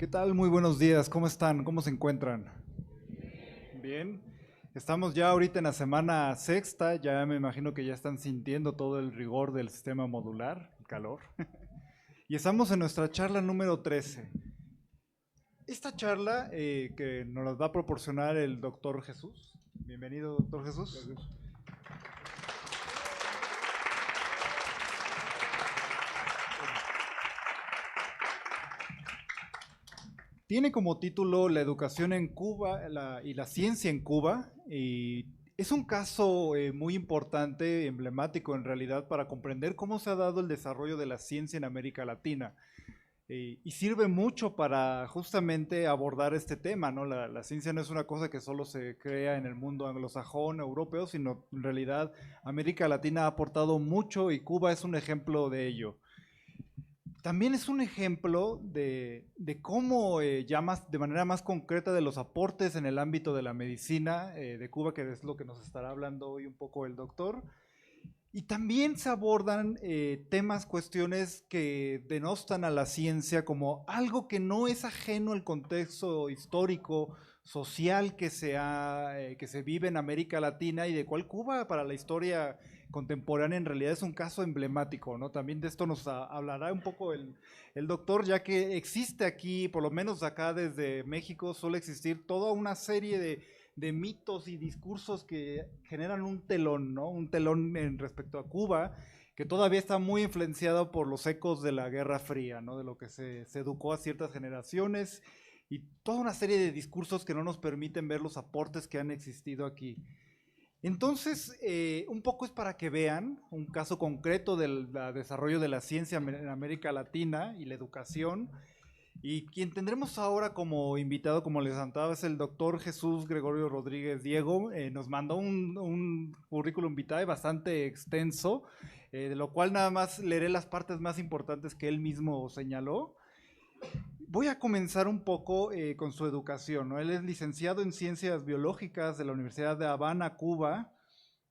¿Qué tal? Muy buenos días. ¿Cómo están? ¿Cómo se encuentran? Bien. Estamos ya ahorita en la semana sexta. Ya me imagino que ya están sintiendo todo el rigor del sistema modular, el calor. Y estamos en nuestra charla número 13. Esta charla que nos la va a proporcionar el doctor Jesús. Bienvenido, doctor Jesús. Gracias. Tiene como título La educación en Cuba y la ciencia en Cuba. Y es un caso muy importante, emblemático en realidad, para comprender cómo se ha dado el desarrollo de la ciencia en América Latina. Y sirve mucho para justamente abordar este tema, ¿no? La ciencia no es una cosa que solo se crea en el mundo anglosajón, europeo, sino en realidad América Latina ha aportado mucho y Cuba es un ejemplo de ello. También es un ejemplo de cómo ya más, de manera más concreta de los aportes en el ámbito de la medicina de Cuba, que es lo que nos estará hablando hoy un poco el doctor. Y también se abordan temas, cuestiones que denostan a la ciencia como algo que no es ajeno al contexto histórico, social que se vive en América Latina y de cual Cuba para la historia contemporánea en realidad es un caso emblemático, ¿no? También de esto nos hablará un poco el doctor, ya que existe aquí, por lo menos acá desde México, suele existir toda una serie de mitos y discursos que generan un telón, ¿no? Un telón en respecto a Cuba, que todavía está muy influenciado por los ecos de la Guerra Fría, ¿no? De lo que se educó a ciertas generaciones y toda una serie de discursos que no nos permiten ver los aportes que han existido aquí. Entonces, un poco es para que vean un caso concreto del desarrollo de la ciencia en América Latina y la educación. Y quien tendremos ahora como invitado, como les contaba, es el doctor Jesús Gregorio Rodríguez Diego. Nos mandó un currículum vitae bastante extenso, de lo cual nada más leeré las partes más importantes que él mismo señaló. Voy a comenzar un poco con su educación, ¿no? Él es licenciado en Ciencias Biológicas de la Universidad de Habana, Cuba.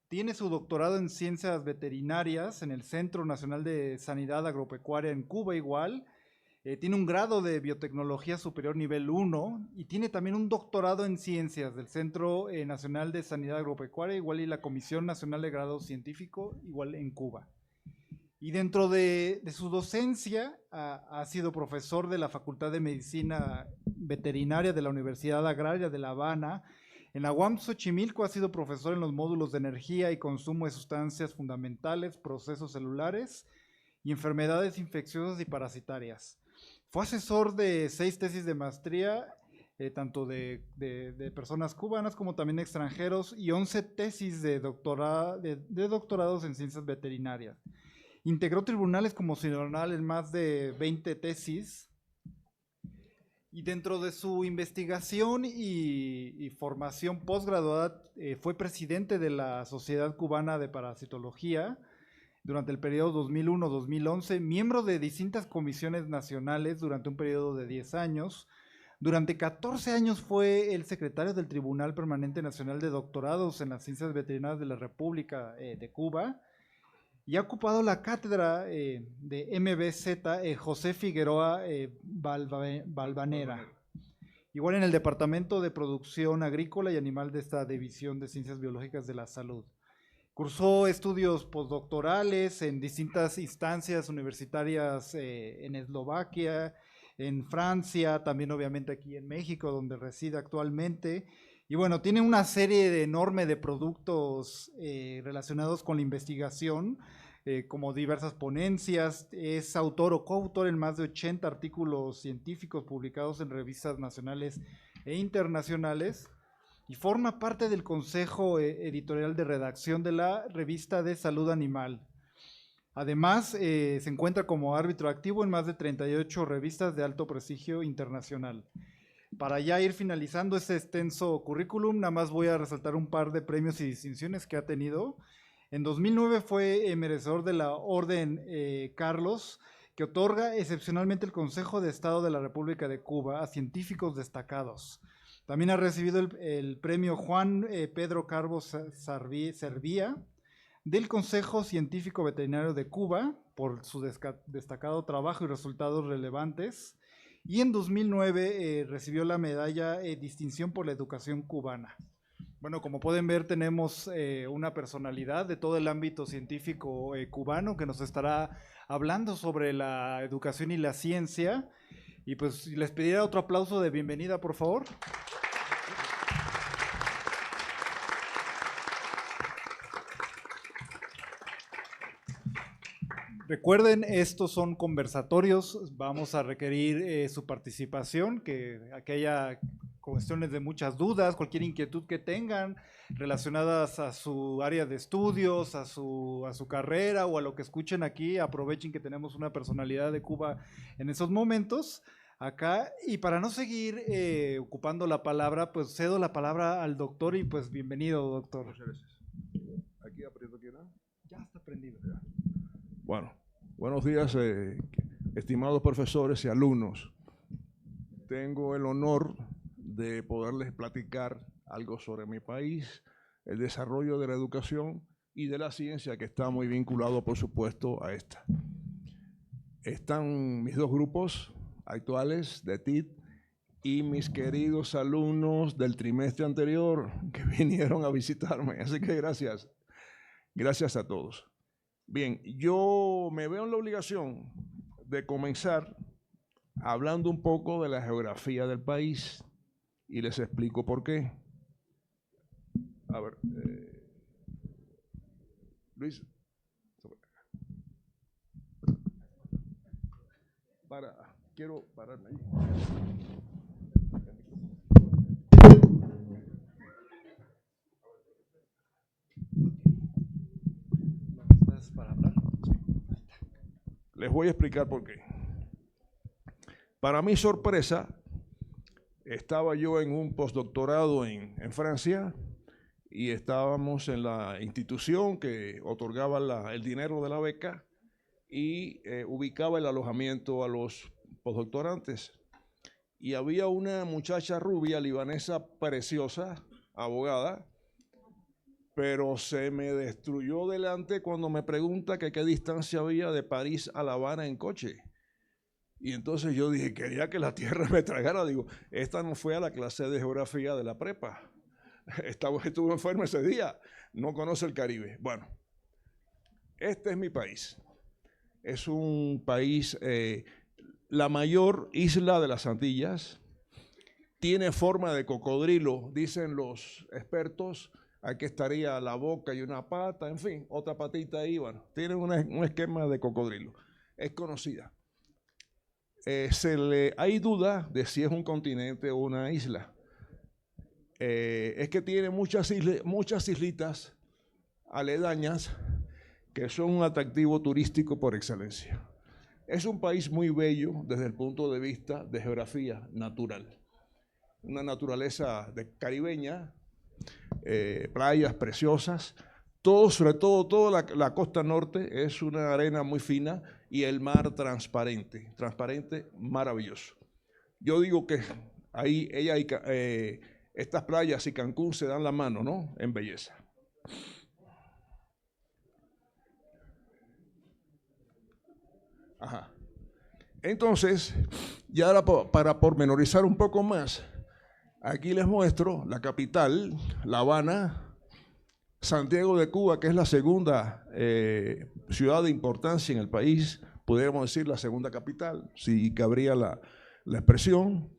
Tiene su doctorado en Ciencias Veterinarias en el Centro Nacional de Sanidad Agropecuaria en Cuba igual. Tiene un grado de Biotecnología Superior nivel 1 y tiene también un doctorado en Ciencias del Centro Nacional de Sanidad Agropecuaria igual y la Comisión Nacional de Grado Científico igual en Cuba. Y dentro de su docencia ha sido profesor de la Facultad de Medicina Veterinaria de la Universidad Agraria de La Habana. En la UAM Xochimilco ha sido profesor en los módulos de energía y consumo de sustancias fundamentales, procesos celulares y enfermedades infecciosas y parasitarias. Fue asesor de 6 tesis de maestría, tanto de personas cubanas como también extranjeros, y 11 tesis de doctorados en ciencias veterinarias. Integró tribunales como constitucional en más de 20 tesis. Y dentro de su investigación y formación postgraduada, fue presidente de la Sociedad Cubana de Parasitología durante el periodo 2001-2011, miembro de distintas comisiones nacionales durante un periodo de 10 años. Durante 14 años fue el secretario del Tribunal Permanente Nacional de Doctorados en las Ciencias Veterinarias de la República de Cuba. Y ha ocupado la cátedra de MBZ José Figueroa Balvanera. Igual en el Departamento de Producción Agrícola y Animal de esta División de Ciencias Biológicas de la Salud. Cursó estudios postdoctorales en distintas instancias universitarias en Eslovaquia, en Francia, también obviamente aquí en México, donde reside actualmente. Y bueno, tiene una serie enorme de productos relacionados con la investigación, como diversas ponencias. Es autor o coautor en más de 80 artículos científicos publicados en revistas nacionales e internacionales. Y forma parte del consejo editorial de redacción de la revista de Salud Animal. Además, se encuentra como árbitro activo en más de 38 revistas de alto prestigio internacional. Para ya ir finalizando este extenso currículum, nada más voy a resaltar un par de premios y distinciones que ha tenido. En 2009 fue merecedor de la Orden Carlos, que otorga excepcionalmente el Consejo de Estado de la República de Cuba a científicos destacados. También ha recibido el premio Juan Pedro Carbo Servia del Consejo Científico Veterinario de Cuba por su destacado trabajo y resultados relevantes. Y en 2009 recibió la medalla Distinción por la Educación Cubana. Bueno, como pueden ver, tenemos una personalidad de todo el ámbito científico cubano que nos estará hablando sobre la educación y la ciencia. Y pues les pediría otro aplauso de bienvenida, por favor. Recuerden, estos son conversatorios, vamos a requerir su participación, que haya cuestiones de muchas dudas, cualquier inquietud que tengan relacionadas a su área de estudios, a su carrera o a lo que escuchen aquí, aprovechen que tenemos una personalidad de Cuba en esos momentos acá. Y para no seguir ocupando la palabra, pues cedo la palabra al doctor y pues bienvenido, doctor. Muchas gracias. ¿Aquí aprieto aquí, no? Ya está prendido. Bueno, buenos días, estimados profesores y alumnos. Tengo el honor de poderles platicar algo sobre mi país, el desarrollo de la educación y de la ciencia, que está muy vinculado, por supuesto, a esta. Están mis dos grupos actuales de TIT y mis queridos alumnos del trimestre anterior que vinieron a visitarme. Así que gracias. Gracias a todos. Bien, yo me veo en la obligación de comenzar hablando un poco de la geografía del país y les explico por qué. A ver, Luis, quiero pararme ahí. ¿Estás para hablar? Les voy a explicar por qué. Para mi sorpresa, estaba yo en un postdoctorado en Francia y estábamos en la institución que otorgaba el dinero de la beca y ubicaba el alojamiento a los postdoctorantes. Y había una muchacha rubia, libanesa, preciosa, abogada, pero se me destruyó delante cuando me pregunta que qué distancia había de París a La Habana en coche. Y entonces yo dije, quería que la tierra me tragara. Digo, esta no fue a la clase de geografía de la prepa. Estuvo enfermo ese día, no conoce el Caribe. Bueno, este es mi país. Es un país, la mayor isla de las Antillas. Tiene forma de cocodrilo, dicen los expertos. Aquí estaría la boca y una pata, en fin, otra patita ahí. Bueno, tiene un esquema de cocodrilo. Es conocida. Hay duda de si es un continente o una isla. Es que tiene muchas islitas aledañas que son un atractivo turístico por excelencia. Es un país muy bello desde el punto de vista de geografía natural. Una naturaleza caribeña, playas preciosas, sobre todo toda la costa norte es una arena muy fina y el mar transparente, maravilloso. Yo digo que ahí estas playas y Cancún se dan la mano, ¿no? En belleza. Ajá. Entonces, ya para pormenorizar un poco más, aquí les muestro la capital, La Habana, Santiago de Cuba, que es la segunda ciudad de importancia en el país, podríamos decir la segunda capital, si cabría la expresión.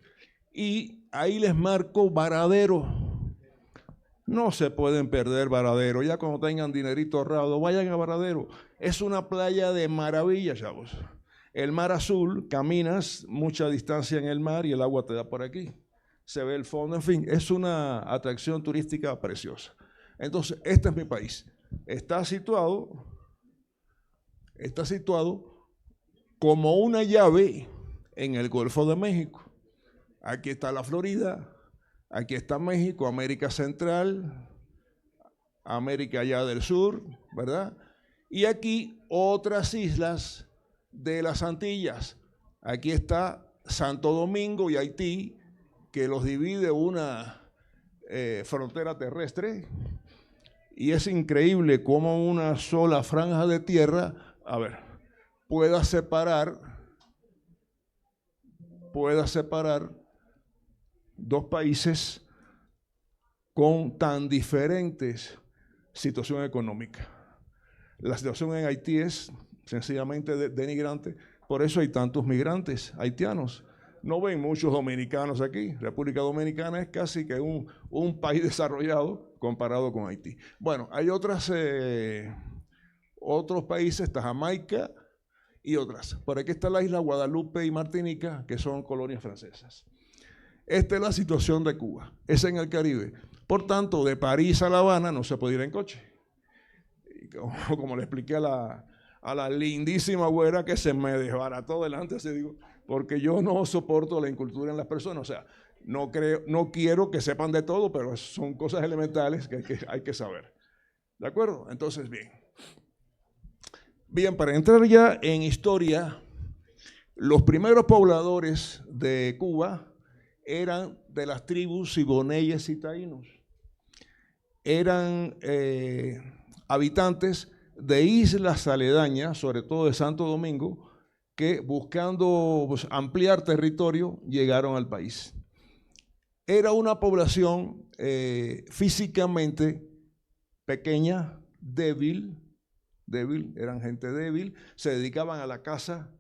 Y ahí les marco Varadero. No se pueden perder Varadero. Ya cuando tengan dinerito ahorrado, vayan a Varadero. Es una playa de maravilla, chavos. El mar azul, caminas mucha distancia en el mar y el agua te da por aquí. Se ve el fondo, en fin, es una atracción turística preciosa. Entonces, este es mi país. Está situado como una llave en el Golfo de México. Aquí está la Florida, aquí está México, América Central, América allá del sur, ¿verdad? Y aquí otras islas de las Antillas. Aquí está Santo Domingo y Haití, que los divide una frontera terrestre. Y es increíble cómo una sola franja de tierra, pueda separar dos países con tan diferentes situaciones económicas. La situación en Haití es sencillamente denigrante, por eso hay tantos migrantes haitianos. No ven muchos dominicanos aquí. República Dominicana es casi que un país desarrollado comparado con Haití. Bueno, hay otros países, está Jamaica y otras. Por aquí está la isla Guadalupe y Martinica, que son colonias francesas. Esta es la situación de Cuba, es en el Caribe. Por tanto, de París a La Habana no se puede ir en coche. Y como le expliqué a la lindísima güera que se me desbarató delante, así digo, porque yo no soporto la incultura en las personas. O sea, no quiero que sepan de todo, pero son cosas elementales que hay que saber. ¿De acuerdo? Entonces, bien, para entrar ya en historia, los primeros pobladores de Cuba eran de las tribus siboneyes y taínos. Eran habitantes de islas aledañas, sobre todo de Santo Domingo, que buscando ampliar territorio llegaron al país. Era una población físicamente pequeña, débil, eran gente débil, se dedicaban a la caza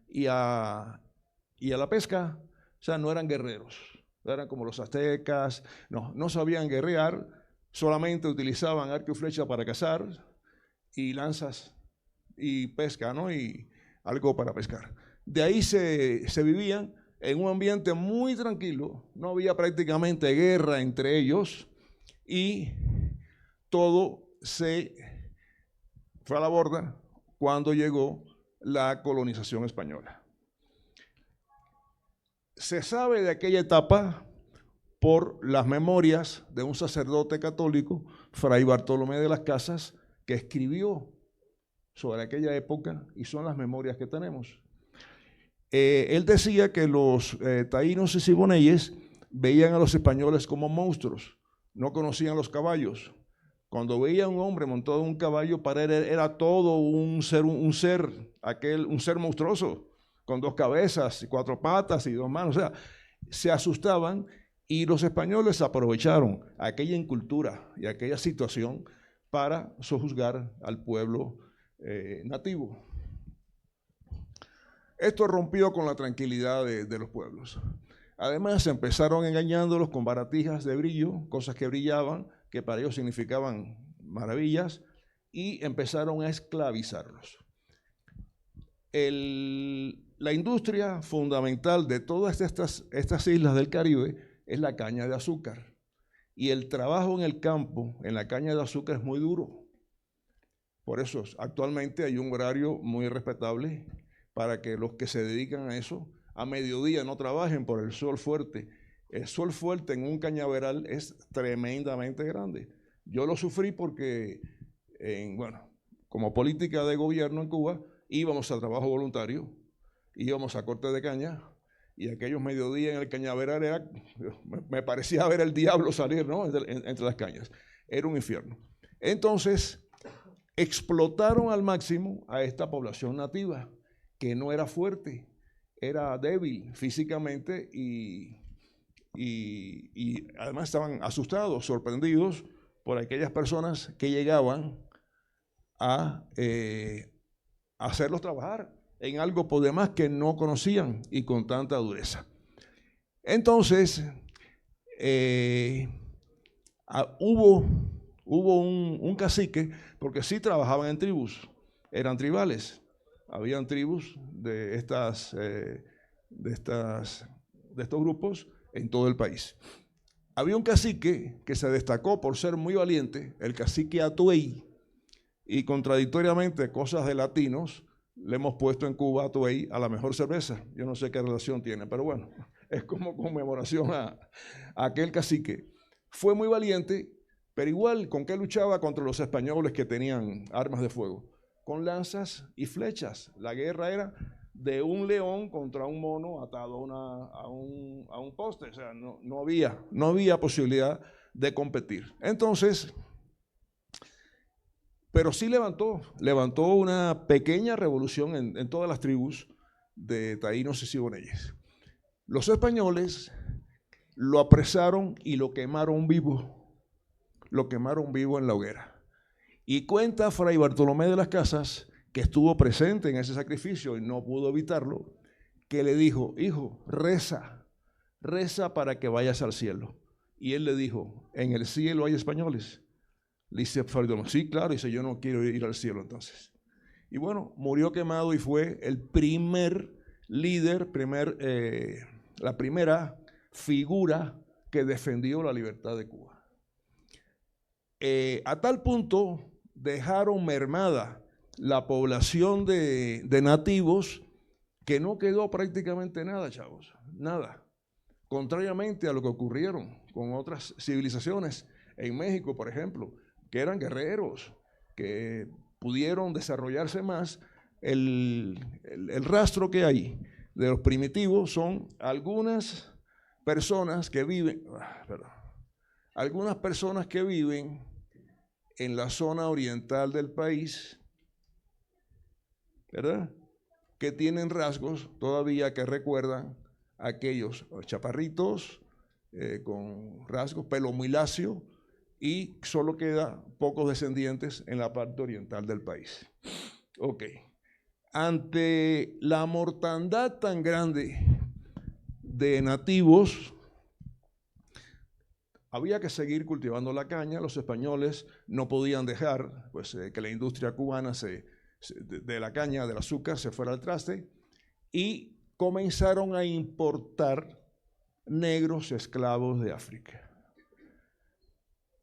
y a la pesca. O sea, no eran guerreros, no eran como los aztecas, no sabían guerrear, solamente utilizaban arco y flecha para cazar y lanzas y pesca, ¿no? Y algo para pescar. De ahí se vivían en un ambiente muy tranquilo, no había prácticamente guerra entre ellos y todo se fue a la borda cuando llegó la colonización española. Se sabe de aquella etapa por las memorias de un sacerdote católico, Fray Bartolomé de las Casas, que escribió sobre aquella época y son las memorias que tenemos. Él decía que los taínos y siboneyes veían a los españoles como monstruos, no conocían los caballos. Cuando veía a un hombre montado en un caballo, para él era todo un ser monstruoso, con 2 cabezas, y 4 patas y 2 manos. O sea, se asustaban y los españoles aprovecharon aquella incultura y aquella situación para sojuzgar al pueblo nativo. Esto rompió con la tranquilidad de los pueblos. Además, empezaron engañándolos con baratijas de brillo, cosas que brillaban, que para ellos significaban maravillas, y empezaron a esclavizarlos. La industria fundamental de todas estas islas del Caribe es la caña de azúcar. Y el trabajo en el campo, en la caña de azúcar, es muy duro. Por eso, actualmente hay un horario muy respetable para que los que se dedican a eso, a mediodía no trabajen por el sol fuerte. El sol fuerte en un cañaveral es tremendamente grande. Yo lo sufrí porque, como política de gobierno en Cuba, íbamos a trabajo voluntario, íbamos a corte de caña, y aquellos mediodías en el cañaveral me parecía ver el diablo salir, ¿no? entre las cañas. Era un infierno. Entonces, explotaron al máximo a esta población nativa, que no era fuerte, era débil físicamente y además estaban asustados, sorprendidos por aquellas personas que llegaban a hacerlos trabajar en algo por demás que no conocían y con tanta dureza. Entonces, hubo un cacique, porque sí trabajaban en tribus, eran tribales. Habían tribus de estos grupos en todo el país. Había un cacique que se destacó por ser muy valiente, el cacique Atuey, y contradictoriamente, cosas de latinos, le hemos puesto en Cuba Atuey a la mejor cerveza. Yo no sé qué relación tiene, pero bueno, es como conmemoración a aquel cacique. Fue muy valiente, pero igual, ¿con qué luchaba contra los españoles que tenían armas de fuego? Con lanzas y flechas. La guerra era de un león contra un mono atado a un poste. O sea, no había posibilidad de competir. Entonces, pero sí levantó una pequeña revolución en todas las tribus de taínos y siboneyes. Los españoles lo apresaron y lo quemaron vivo. Lo quemaron vivo en la hoguera. Y cuenta Fray Bartolomé de las Casas, que estuvo presente en ese sacrificio y no pudo evitarlo, que le dijo: hijo, reza para que vayas al cielo. Y él le dijo: ¿en el cielo hay españoles? Le dice Fray Bartolomé: sí, claro. Y dice: yo no quiero ir al cielo entonces. Y bueno, murió quemado y fue el primer líder, la primera figura que defendió la libertad de Cuba. A tal punto dejaron mermada la población de nativos que no quedó prácticamente nada, chavos, nada. Contrariamente a lo que ocurrieron con otras civilizaciones en México, por ejemplo, que eran guerreros, que pudieron desarrollarse más. El rastro que hay de los primitivos son algunas personas que viven, en la zona oriental del país, ¿verdad?, que tienen rasgos todavía que recuerdan a aquellos chaparritos con rasgos, pelo muy lacio, y solo queda pocos descendientes en la parte oriental del país. Ok. Ante la mortandad tan grande de nativos, había que seguir cultivando la caña. Los españoles no podían dejar pues, que la industria cubana de la caña, del azúcar, se fuera al traste, y comenzaron a importar negros esclavos de África.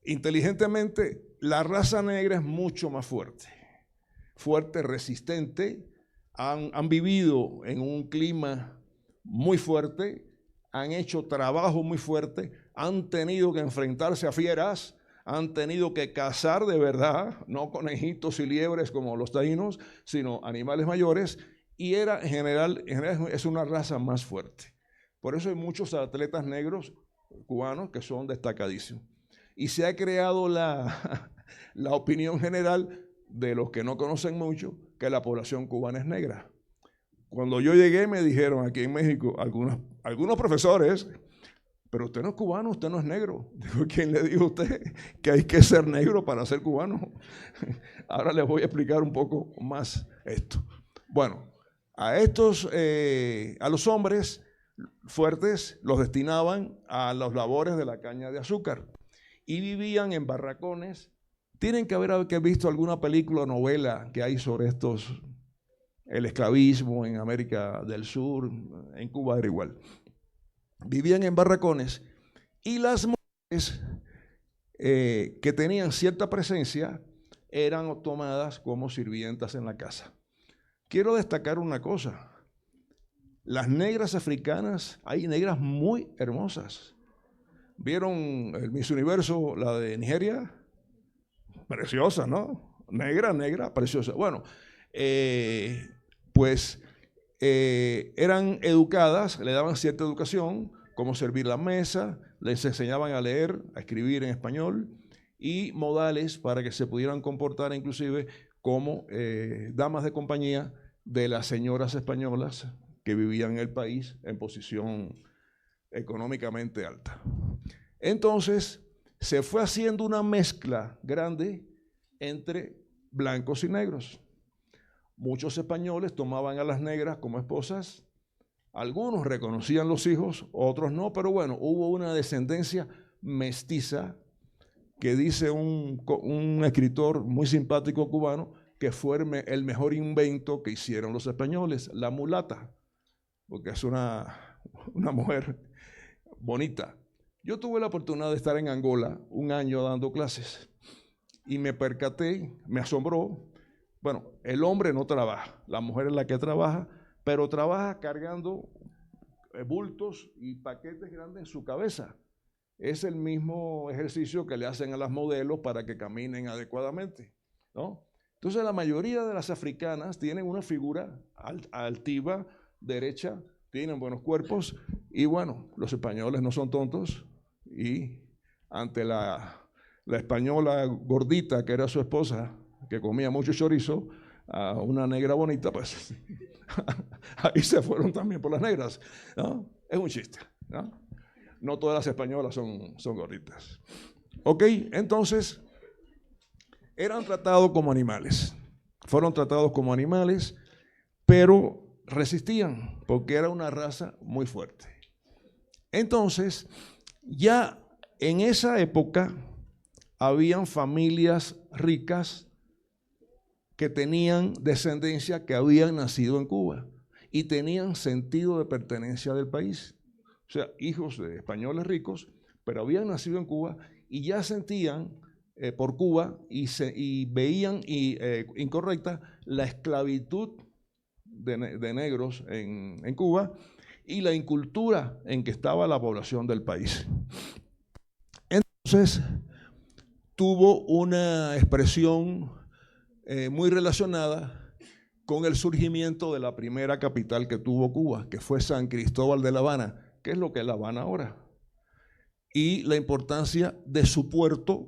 Inteligentemente, la raza negra es mucho más fuerte, resistente, han vivido en un clima muy fuerte, han hecho trabajo muy fuerte, han tenido que enfrentarse a fieras, han tenido que cazar de verdad, no conejitos y liebres como los taínos, sino animales mayores, y en general es una raza más fuerte. Por eso hay muchos atletas negros cubanos que son destacadísimos. Y se ha creado la opinión general de los que no conocen mucho, que la población cubana es negra. Cuando yo llegué me dijeron aquí en México, algunos profesores, pero usted no es cubano, usted no es negro. Digo, ¿quién le dijo a usted que hay que ser negro para ser cubano? Ahora les voy a explicar un poco más esto. Bueno, a los hombres fuertes los destinaban a las labores de la caña de azúcar y vivían en barracones. Tienen que haber visto alguna película o novela que hay sobre el esclavismo en América del Sur, en Cuba era igual. Vivían en barracones y las mujeres que tenían cierta presencia eran tomadas como sirvientas en la casa. Quiero destacar una cosa. Las negras africanas, hay negras muy hermosas. ¿Vieron el Miss Universo, la de Nigeria? Preciosa, ¿no? Negra, preciosa. Bueno, eran educadas, le daban cierta educación, cómo servir la mesa, les enseñaban a leer, a escribir en español y modales para que se pudieran comportar inclusive como damas de compañía de las señoras españolas que vivían en el país en posición económicamente alta. Entonces, se fue haciendo una mezcla grande entre blancos y negros. Muchos españoles tomaban a las negras como esposas, algunos reconocían los hijos, otros no, pero bueno, hubo una descendencia mestiza que dice un escritor muy simpático cubano que fue el mejor invento que hicieron los españoles, la mulata, porque es una mujer bonita. Yo tuve la oportunidad de estar en Angola un año dando clases y me percaté, me asombró. Bueno, el hombre no trabaja, la mujer es la que trabaja, pero trabaja cargando bultos y paquetes grandes en su cabeza. Es el mismo ejercicio que le hacen a las modelos para que caminen adecuadamente, ¿no? Entonces la mayoría de las africanas tienen una figura altiva, derecha, tienen buenos cuerpos y bueno, los españoles no son tontos y ante la española gordita que era su esposa, que comía mucho chorizo, a una negra bonita, pues ahí se fueron también por las negras, ¿no? Es un chiste, ¿no? No todas las españolas son gorditas. Ok, entonces eran tratados como animales, fueron tratados como animales, pero resistían porque era una raza muy fuerte. Entonces, ya en esa época habían familias ricas que tenían descendencia que habían nacido en Cuba y tenían sentido de pertenencia del país. O sea, hijos de españoles ricos, pero habían nacido en Cuba y ya sentían por Cuba y veían incorrecta la esclavitud de negros en Cuba y la incultura en que estaba la población del país. Entonces, tuvo una expresión muy relacionada con el surgimiento de la primera capital que tuvo Cuba, que fue San Cristóbal de La Habana, que es lo que es La Habana ahora, y la importancia de su puerto,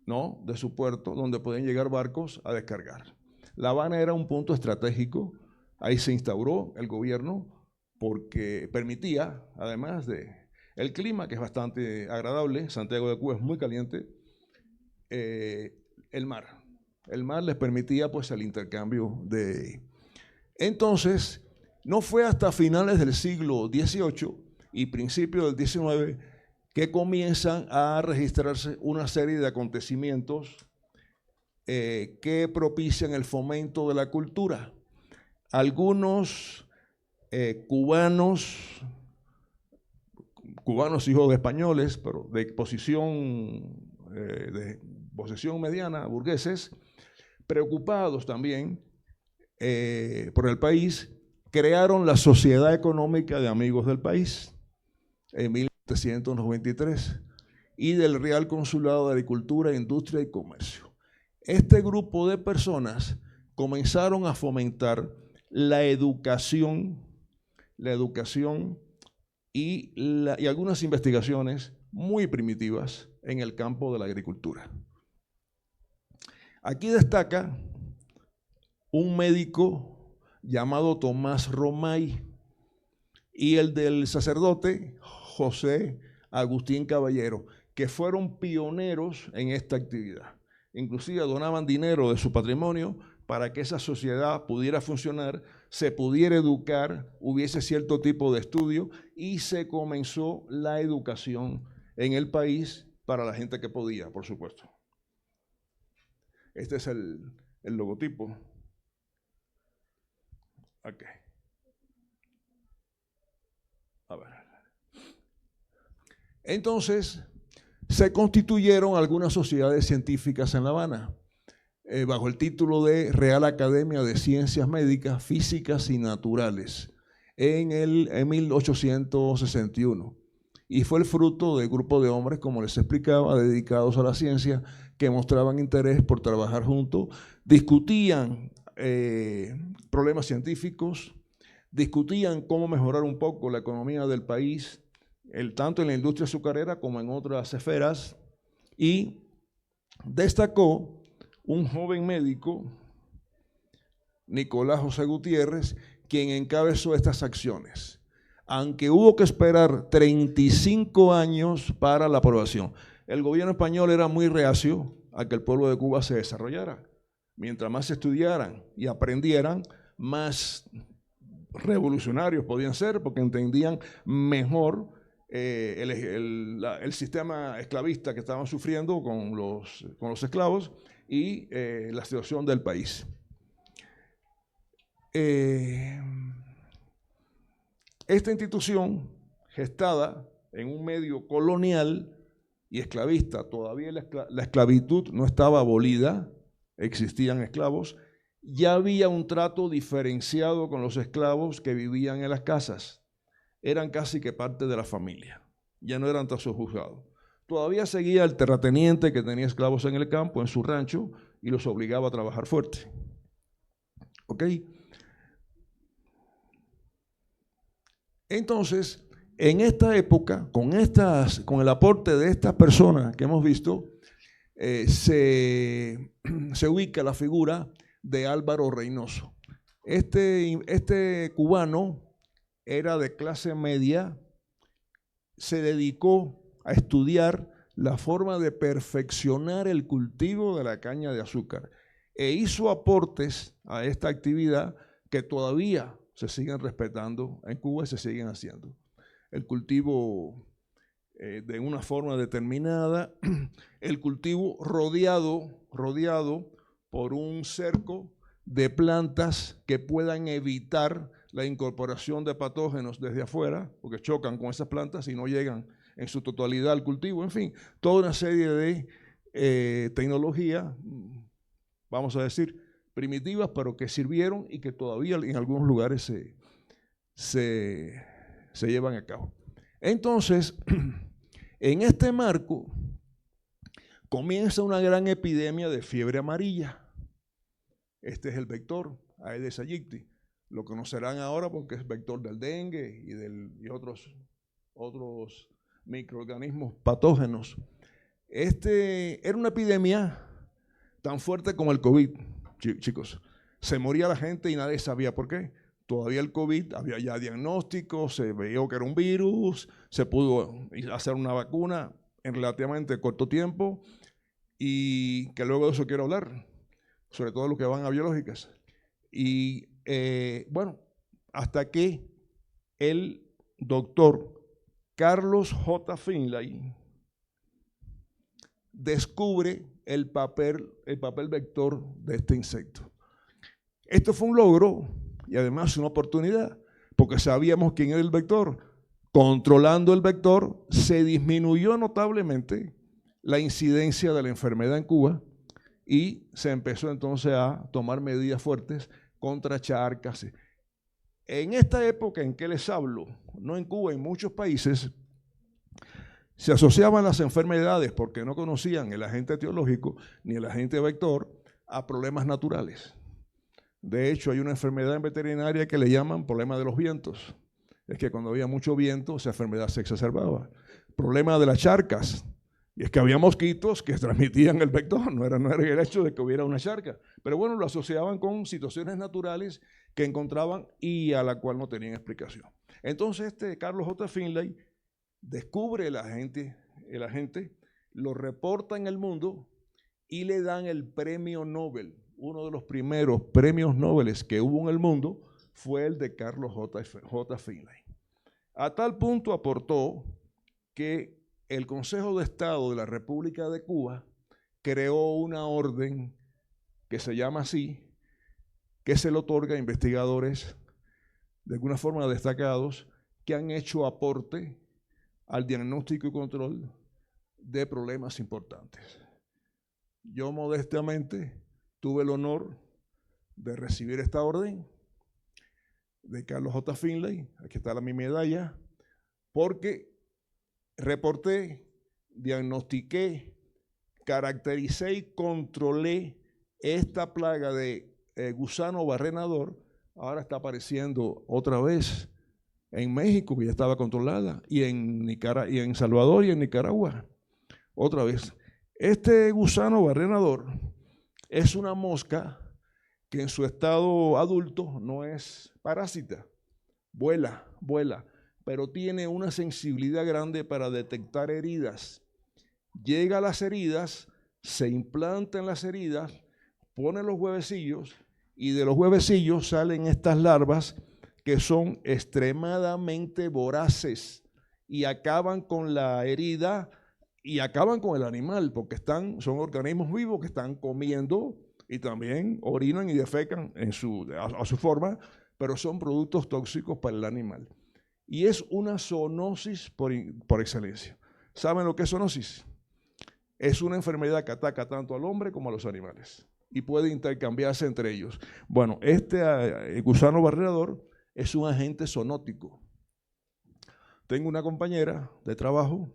¿no? De su puerto, donde podían llegar barcos a descargar. La Habana era un punto estratégico, ahí se instauró el gobierno porque permitía, además de el clima, que es bastante agradable, Santiago de Cuba es muy caliente, el mar. El mar les permitía pues el intercambio de... Entonces, no fue hasta finales del siglo XVIII y principios del XIX que comienzan a registrarse una serie de acontecimientos que propician el fomento de la cultura. Algunos cubanos hijos de españoles, pero de posesión mediana, burgueses, preocupados también por el país, crearon la Sociedad Económica de Amigos del País en 1793 y del Real Consulado de Agricultura, Industria y Comercio. Este grupo de personas comenzaron a fomentar la educación y algunas investigaciones muy primitivas en el campo de la agricultura. Aquí destaca un médico llamado Tomás Romay y el del sacerdote José Agustín Caballero, que fueron pioneros en esta actividad. Inclusive donaban dinero de su patrimonio para que esa sociedad pudiera funcionar, se pudiera educar, hubiese cierto tipo de estudio y se comenzó la educación en el país para la gente que podía, por supuesto. Este es el logotipo. Okay. A ver. Entonces, se constituyeron algunas sociedades científicas en La Habana, bajo el título de Real Academia de Ciencias Médicas, Físicas y Naturales, en 1861. Y fue el fruto de un grupo de hombres, como les explicaba, dedicados a la ciencia, que mostraban interés por trabajar juntos, discutían problemas científicos, discutían cómo mejorar un poco la economía del país, tanto en la industria azucarera como en otras esferas, y destacó un joven médico, Nicolás José Gutiérrez, quien encabezó estas acciones, aunque hubo que esperar 35 años para la aprobación. El gobierno español era muy reacio a que el pueblo de Cuba se desarrollara. Mientras más estudiaran y aprendieran, más revolucionarios podían ser, porque entendían mejor el sistema esclavista que estaban sufriendo con los esclavos y la situación del país. Esta institución, gestada en un medio colonial y esclavista, todavía la esclavitud no estaba abolida, existían esclavos, ya había un trato diferenciado con los esclavos que vivían en las casas. Eran casi que parte de la familia, ya no eran sojuzgados. Todavía seguía el terrateniente que tenía esclavos en el campo, en su rancho, y los obligaba a trabajar fuerte. ¿Ok? Entonces, en esta época, con el aporte de estas personas que hemos visto, se ubica la figura de Álvaro Reynoso. Este cubano era de clase media, se dedicó a estudiar la forma de perfeccionar el cultivo de la caña de azúcar e hizo aportes a esta actividad que todavía se siguen respetando en Cuba y se siguen haciendo. El cultivo de una forma determinada, el cultivo rodeado por un cerco de plantas que puedan evitar la incorporación de patógenos desde afuera, porque chocan con esas plantas y no llegan en su totalidad al cultivo. En fin, toda una serie de tecnologías, vamos a decir, primitivas, pero que sirvieron y que todavía en algunos lugares se llevan a cabo. Entonces, en este marco, comienza una gran epidemia de fiebre amarilla. Este es el vector, Aedes aegypti. Lo conocerán ahora porque es vector del dengue y otros microorganismos patógenos. Era una epidemia tan fuerte como el COVID, chicos. Se moría la gente y nadie sabía por qué. Todavía el COVID, había ya diagnósticos, se veía que era un virus, se pudo hacer una vacuna en relativamente corto tiempo y que luego de eso quiero hablar, sobre todo los que van a biológicas. Y bueno, hasta que el doctor Carlos J. Finlay descubre el papel vector de este insecto. Esto fue un logro y además una oportunidad, porque sabíamos quién era el vector. Controlando el vector, se disminuyó notablemente la incidencia de la enfermedad en Cuba y se empezó entonces a tomar medidas fuertes contra charcas. En esta época en que les hablo, no en Cuba, en muchos países, se asociaban las enfermedades porque no conocían el agente etiológico ni el agente vector a problemas naturales. De hecho, hay una enfermedad en veterinaria que le llaman problema de los vientos. Es que cuando había mucho viento, esa enfermedad se exacerbaba. Problema de las charcas. Y es que había mosquitos que transmitían el vector, no era el hecho de que hubiera una charca. Pero bueno, lo asociaban con situaciones naturales que encontraban y a la cual no tenían explicación. Entonces Carlos J. Finlay descubre el agente, lo reporta en el mundo y le dan el premio Nobel. Uno de los primeros premios Nobel que hubo en el mundo fue el de Carlos J. Finlay. A tal punto aportó que el Consejo de Estado de la República de Cuba creó una orden que se llama así, que se le otorga a investigadores de alguna forma destacados que han hecho aporte al diagnóstico y control de problemas importantes. Yo modestamente tuve el honor de recibir esta orden de Carlos J. Finlay, aquí está mi medalla, porque reporté, diagnostiqué, caractericé y controlé esta plaga de gusano barrenador. Ahora está apareciendo otra vez en México, que ya estaba controlada, y en Salvador y en Nicaragua, otra vez. Este gusano barrenador es una mosca que en su estado adulto no es parásita, vuela, pero tiene una sensibilidad grande para detectar heridas. Llega a las heridas, se implanta en las heridas, pone los huevecillos y de los huevecillos salen estas larvas que son extremadamente voraces y acaban con la herida y acaban con el animal, porque son organismos vivos que están comiendo y también orinan y defecan a su forma, pero son productos tóxicos para el animal. Y es una zoonosis por excelencia. ¿Saben lo que es zoonosis? Es una enfermedad que ataca tanto al hombre como a los animales y puede intercambiarse entre ellos. Bueno, este gusano barrenador es un agente zoonótico. Tengo una compañera de trabajo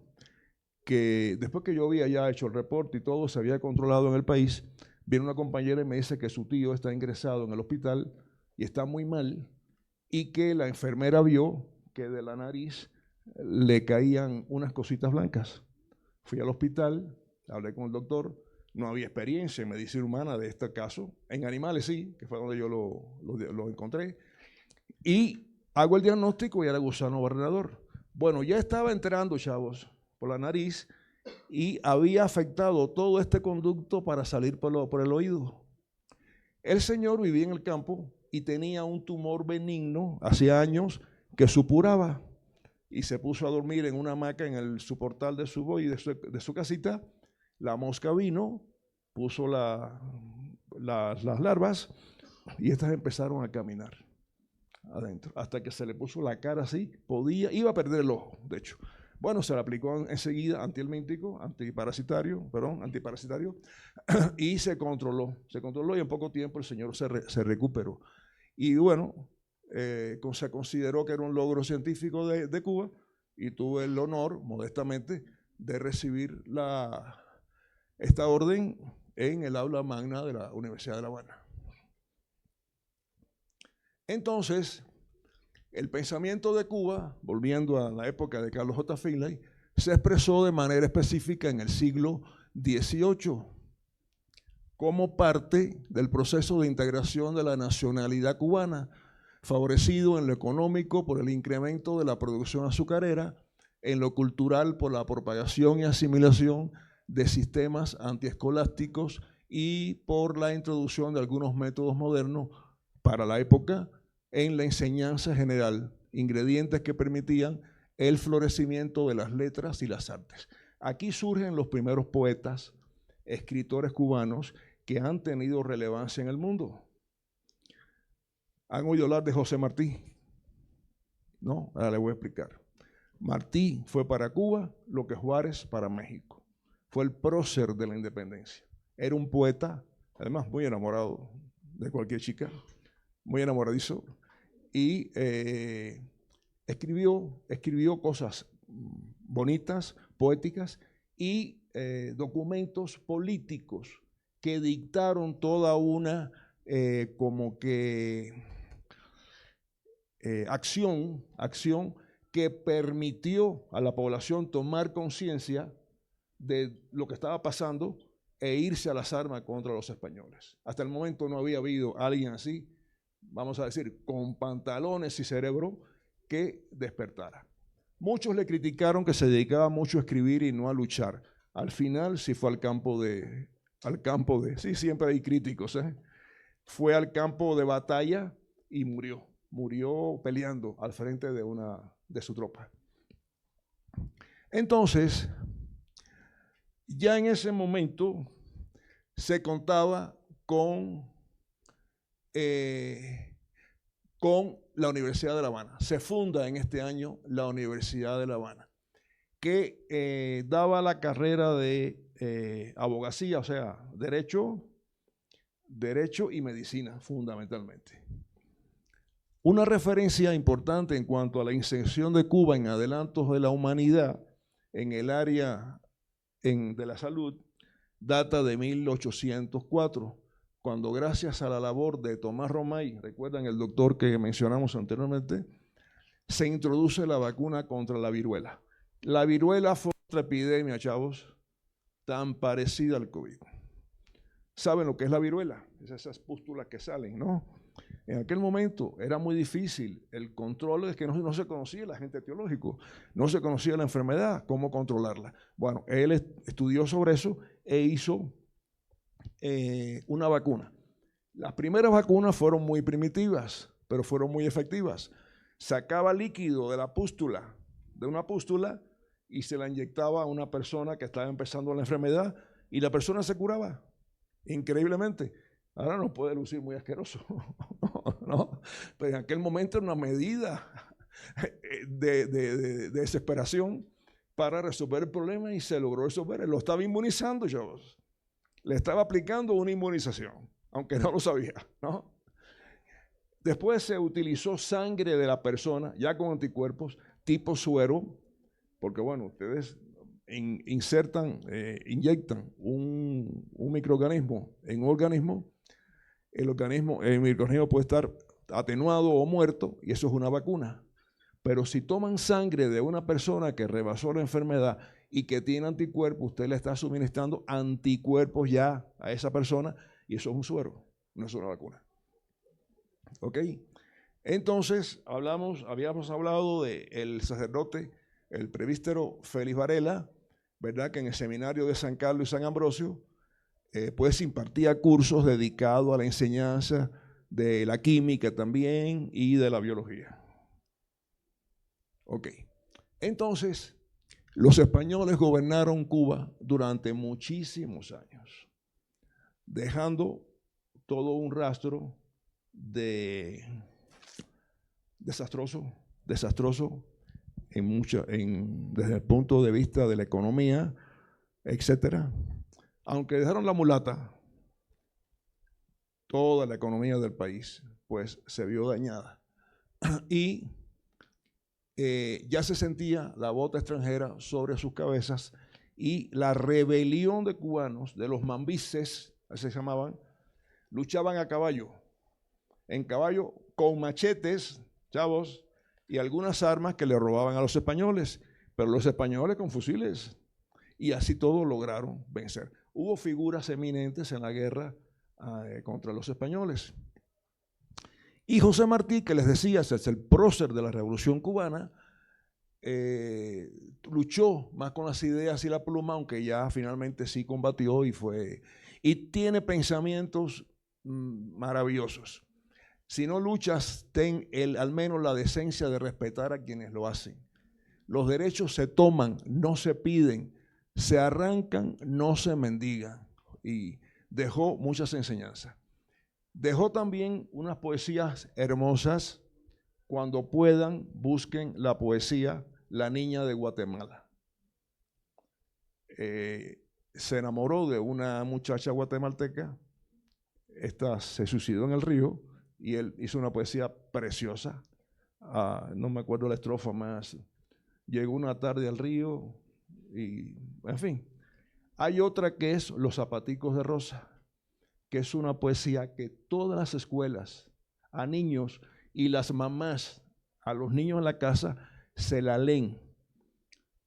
que después que yo había ya hecho el reporte y todo se había controlado en el país, viene una compañera y me dice que su tío está ingresado en el hospital y está muy mal y que la enfermera vio que de la nariz le caían unas cositas blancas. Fui al hospital, hablé con el doctor, no había experiencia en medicina humana de este caso, en animales sí, que fue donde yo lo encontré, y hago el diagnóstico y era gusano barrenador. Bueno, ya estaba entrando, chavos, por la nariz y había afectado todo este conducto para salir por el oído. El señor vivía en el campo y tenía un tumor benigno, hacía años, que supuraba y se puso a dormir en una hamaca en su portal de su casita. La mosca vino, puso las larvas y estas empezaron a caminar adentro, hasta que se le puso la cara así, iba a perder el ojo, de hecho. Bueno, se le aplicó enseguida antiparasitario, y se controló y en poco tiempo el señor se recuperó. Y bueno, se consideró que era un logro científico de Cuba y tuve el honor, modestamente, de recibir esta orden en el aula magna de la Universidad de La Habana. Entonces, el pensamiento de Cuba, volviendo a la época de Carlos J. Finlay, se expresó de manera específica en el siglo XVIII como parte del proceso de integración de la nacionalidad cubana, favorecido en lo económico por el incremento de la producción azucarera, en lo cultural por la propagación y asimilación de sistemas antiescolásticos y por la introducción de algunos métodos modernos para la época en la enseñanza general, ingredientes que permitían el florecimiento de las letras y las artes. Aquí surgen los primeros poetas, escritores cubanos que han tenido relevancia en el mundo. ¿Han oído hablar de José Martí? No, ahora les voy a explicar. Martí fue para Cuba lo que Juárez para México. Fue el prócer de la independencia. Era un poeta, además muy enamorado de cualquier chica, muy enamoradizo, y escribió cosas bonitas, poéticas, y documentos políticos que dictaron toda una acción que permitió a la población tomar conciencia de lo que estaba pasando e irse a las armas contra los españoles. Hasta el momento no había habido alguien así, vamos a decir, con pantalones y cerebro, que despertara. Muchos le criticaron que se dedicaba mucho a escribir y no a luchar. Al final sí fue al campo de, sí, siempre hay críticos, fue al campo de batalla y murió peleando al frente de su tropa. Entonces, ya en ese momento se contaba con la Universidad de La Habana. Se funda en este año la Universidad de La Habana, que daba la carrera de abogacía, o sea, derecho y medicina, fundamentalmente. Una referencia importante en cuanto a la inserción de Cuba en adelantos de la humanidad en el área de la salud data de 1804, cuando gracias a la labor de Tomás Romay, recuerdan el doctor que mencionamos anteriormente, se introduce la vacuna contra la viruela. La viruela fue otra epidemia, chavos, tan parecida al COVID. ¿Saben lo que es la viruela? Esas pústulas que salen, ¿no? En aquel momento era muy difícil el control, es que no se conocía el agente etiológico, no se conocía la enfermedad, cómo controlarla. Bueno, él estudió sobre eso e hizo una vacuna. Las primeras vacunas fueron muy primitivas, pero fueron muy efectivas. Sacaba líquido de la pústula, de una pústula, y se la inyectaba a una persona que estaba empezando la enfermedad y la persona se curaba, increíblemente. Ahora no puede lucir muy asqueroso, ¿no? Pero en aquel momento era una medida de desesperación para resolver el problema y se logró resolver. Él lo estaba inmunizando, chavos. Le estaba aplicando una inmunización, aunque no lo sabía, ¿no? Después se utilizó sangre de la persona, ya con anticuerpos, tipo suero, porque bueno, ustedes inyectan un microorganismo en un organismo, el microorganismo puede estar atenuado o muerto, y eso es una vacuna. Pero si toman sangre de una persona que rebasó la enfermedad y que tiene anticuerpos, usted le está suministrando anticuerpos ya a esa persona, y eso es un suero, no es una vacuna. ¿Ok? Entonces, habíamos hablado del sacerdote, el presbítero Félix Varela, ¿verdad? Que en el seminario de San Carlos y San Ambrosio, pues impartía cursos dedicados a la enseñanza de la química también y de la biología. Ok. Entonces, los españoles gobernaron Cuba durante muchísimos años, dejando todo un rastro desastroso desde el punto de vista de la economía, etcétera. Aunque dejaron la mulata, toda la economía del país pues se vio dañada y ya se sentía la bota extranjera sobre sus cabezas, y la rebelión de cubanos, de los mambises, así se llamaban, luchaban a caballo, en caballo, con machetes, chavos, y algunas armas que le robaban a los españoles, pero los españoles con fusiles, y así todos lograron vencer. Hubo figuras eminentes en la guerra contra los españoles. Y José Martí, que les decía, es el prócer de la Revolución Cubana, luchó más con las ideas y la pluma, aunque ya finalmente sí combatió y tiene pensamientos maravillosos. Si no luchas, ten al menos la decencia de respetar a quienes lo hacen. Los derechos se toman, no se piden, se arrancan, no se mendigan. Y dejó muchas enseñanzas. Dejó también unas poesías hermosas. Cuando puedan, busquen la poesía La Niña de Guatemala. Se enamoró de una muchacha guatemalteca. Esta se suicidó en el río y él hizo una poesía preciosa. No me acuerdo la estrofa más. Llegó una tarde al río y, en fin. Hay otra que es Los zapaticos de rosa, que es una poesía que todas las escuelas, a niños y las mamás, a los niños en la casa, se la leen.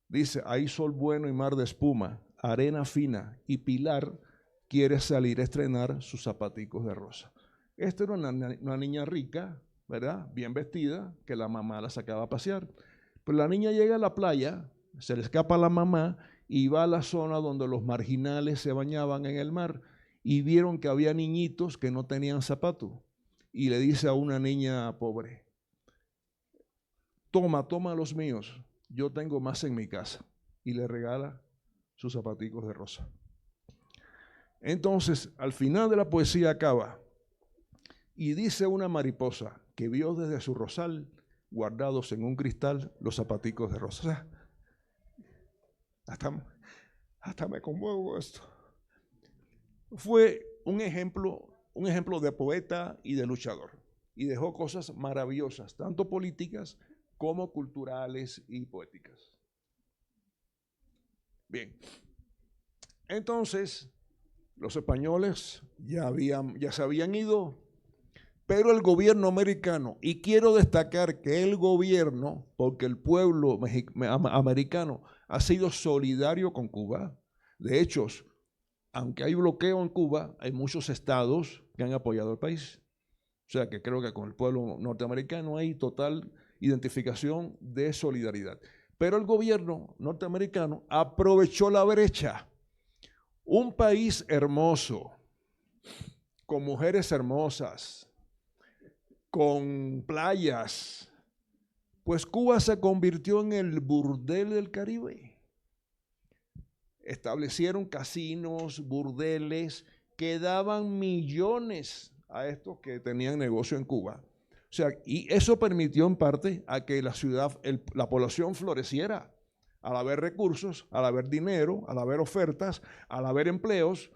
Dice, hay sol bueno y mar de espuma, arena fina, y Pilar quiere salir a estrenar sus zapaticos de rosa. Esta era una niña rica, ¿verdad? Bien vestida, que la mamá la sacaba a pasear. Pero la niña llega a la playa, se le escapa a la mamá y va a la zona donde los marginales se bañaban en el mar y vieron que había niñitos que no tenían zapatos. Y le dice a una niña pobre, toma los míos, yo tengo más en mi casa. Y le regala sus zapaticos de rosa. Entonces, al final de la poesía acaba, y dice una mariposa que vio desde su rosal, guardados en un cristal, los zapaticos de rosa. O sea, hasta me conmuevo esto. Fue un ejemplo de poeta y de luchador. Y dejó cosas maravillosas, tanto políticas como culturales y poéticas. Bien, entonces los españoles ya se habían ido, pero el gobierno americano, y quiero destacar que el gobierno, porque el pueblo americano ha sido solidario con Cuba. De hecho, aunque hay bloqueo en Cuba, hay muchos estados que han apoyado al país. O sea que creo que con el pueblo norteamericano hay total identificación de solidaridad. Pero el gobierno norteamericano aprovechó la brecha. Un país hermoso, con mujeres hermosas, con playas, pues Cuba se convirtió en el burdel del Caribe. Establecieron casinos, burdeles, que daban millones a estos que tenían negocio en Cuba. O sea, y eso permitió en parte a que la ciudad, la población floreciera. Al haber recursos, al haber dinero, al haber ofertas, al haber empleos,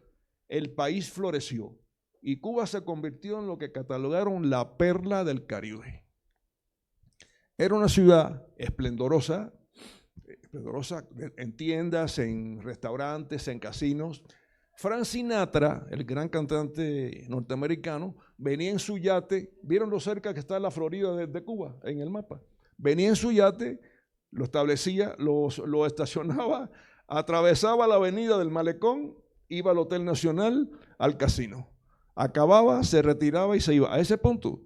el país floreció. Y Cuba se convirtió en lo que catalogaron la perla del Caribe. Era una ciudad esplendorosa en tiendas, en restaurantes, en casinos. Frank Sinatra, el gran cantante norteamericano, venía en su yate. ¿Vieron lo cerca que está la Florida de Cuba en el mapa? Venía en su yate, lo establecía, lo estacionaba, atravesaba la avenida del Malecón, iba al Hotel Nacional, al casino. Acababa, se retiraba y se iba. A ese punto,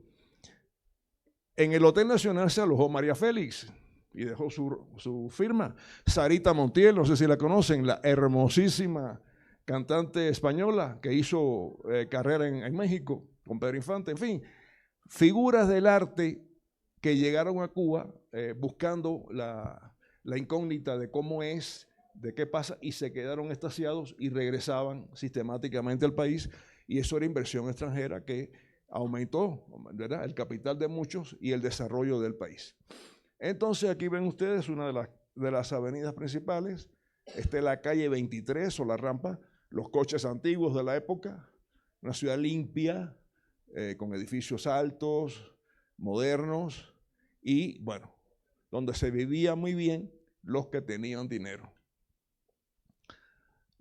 en el Hotel Nacional se alojó María Félix y dejó su firma. Sarita Montiel, no sé si la conocen, la hermosísima cantante española que hizo carrera en México con Pedro Infante. En fin, figuras del arte que llegaron a Cuba buscando la incógnita de cómo es, de qué pasa, y se quedaron extasiados y regresaban sistemáticamente al país. Y eso era inversión extranjera que aumentó, ¿verdad?, el capital de muchos y el desarrollo del país. Entonces aquí ven ustedes una de las avenidas principales. Esta es la calle 23 o la rampa, los coches antiguos de la época, una ciudad limpia, con edificios altos, modernos y, bueno, donde se vivía muy bien los que tenían dinero.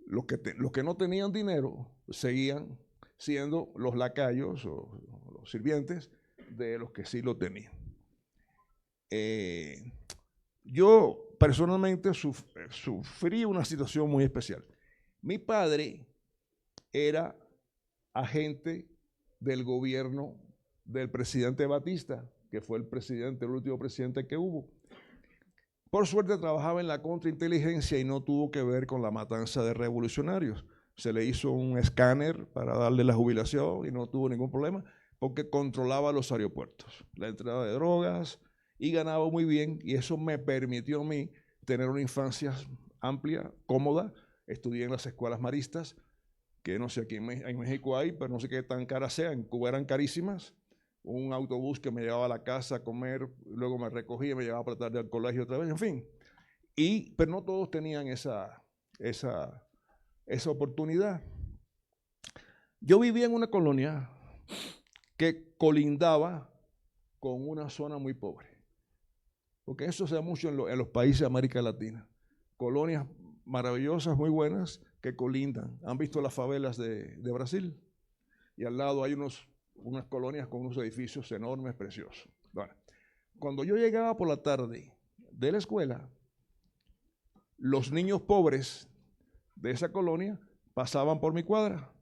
Los que no tenían dinero seguían siendo los lacayos o los sirvientes de los que sí lo tenían. Yo personalmente sufrí una situación muy especial. Mi padre era agente del gobierno del presidente Batista, que fue el último presidente que hubo. Por suerte trabajaba en la contrainteligencia y no tuvo que ver con la matanza de revolucionarios. Se le hizo un escáner para darle la jubilación y no tuvo ningún problema porque controlaba los aeropuertos, la entrada de drogas y ganaba muy bien, y eso me permitió a mí tener una infancia amplia, cómoda. Estudié en las escuelas maristas, que no sé, aquí en México hay, pero no sé qué tan caras sean. En Cuba eran carísimas. Un autobús que me llevaba a la casa a comer, luego me recogía, me llevaba para tarde al colegio otra vez, en fin. Pero no todos tenían esa oportunidad. Yo vivía en una colonia que colindaba con una zona muy pobre, porque eso se da mucho en los países de América Latina. Colonias maravillosas, muy buenas, que colindan. ¿Han visto las favelas de Brasil? Y al lado hay unas colonias con unos edificios enormes, preciosos. Bueno, cuando yo llegaba por la tarde de la escuela, los niños pobres de esa colonia pasaban por mi cuadra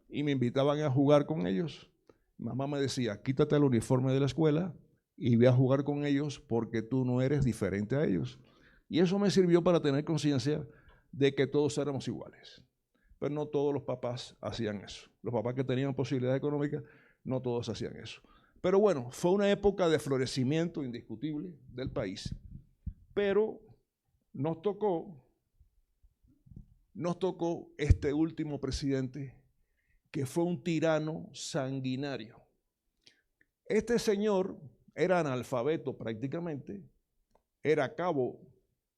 y me invitaban a jugar con ellos. Mamá me decía, quítate el uniforme de la escuela y ve a jugar con ellos porque tú no eres diferente a ellos. Y eso me sirvió para tener conciencia de que todos éramos iguales. Pero no todos los papás hacían eso. Los papás que tenían posibilidad económica, no todos hacían eso. Pero bueno, fue una época de florecimiento indiscutible del país. Pero nos tocó este último presidente que fue un tirano sanguinario. Este señor era analfabeto prácticamente, era cabo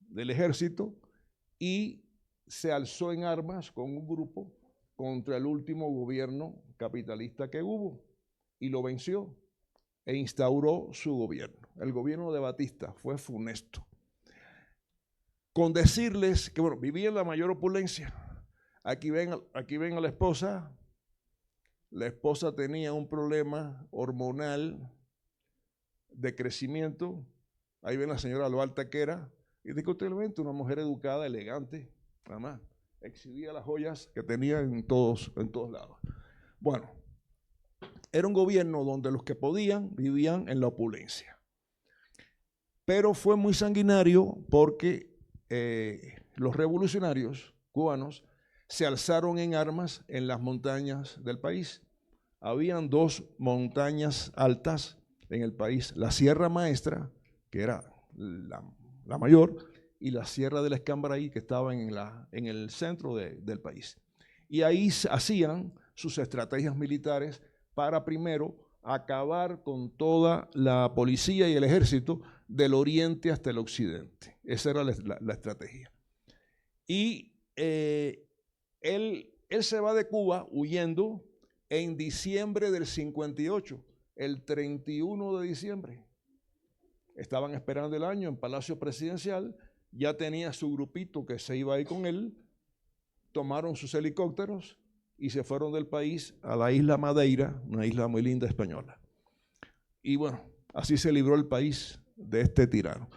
del ejército y se alzó en armas con un grupo contra el último gobierno capitalista que hubo y lo venció e instauró su gobierno. El gobierno de Batista fue funesto. Con decirles que, bueno, vivía en la mayor opulencia. Aquí ven a la esposa. La esposa tenía un problema hormonal de crecimiento. Ahí ven la señora lo alta que era. Y indiscutiblemente una mujer educada, elegante, nada más. Exhibía las joyas que tenía en todos lados. Bueno, era un gobierno donde los que podían vivían en la opulencia. Pero fue muy sanguinario porque los revolucionarios cubanos se alzaron en armas en las montañas del país. Habían dos montañas altas en el país, la Sierra Maestra, que era la mayor, y la Sierra de la Escambray, que estaba en el centro del país. Y ahí hacían sus estrategias militares para primero acabar con toda la policía y el ejército del oriente hasta el occidente. Esa era la estrategia. Y él se va de Cuba huyendo en diciembre del 58, el 31 de diciembre. Estaban esperando el año en Palacio Presidencial, ya tenía su grupito que se iba a ir con él, tomaron sus helicópteros y se fueron del país a la isla Madeira, una isla muy linda española. Y bueno, así se libró el país de este tirano.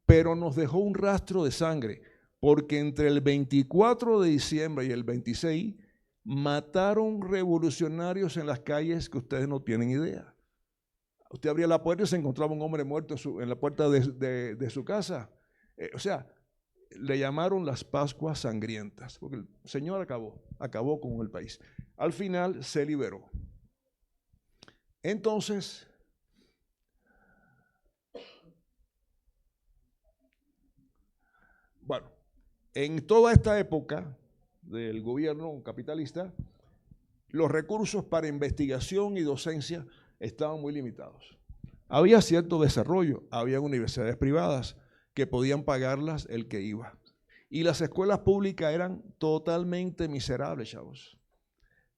Pero nos dejó un rastro de sangre, porque entre el 24 de diciembre y el 26 mataron revolucionarios en las calles que ustedes no tienen idea. Usted abría la puerta y se encontraba un hombre muerto en la puerta de su casa. O sea, le llamaron las Pascuas Sangrientas, porque el Señor acabó con el país. Al final se liberó. Entonces, bueno, en toda esta época del gobierno capitalista, los recursos para investigación y docencia estaban muy limitados. Había cierto desarrollo, había universidades privadas que podían pagarlas el que iba. Y las escuelas públicas eran totalmente miserables, chavos.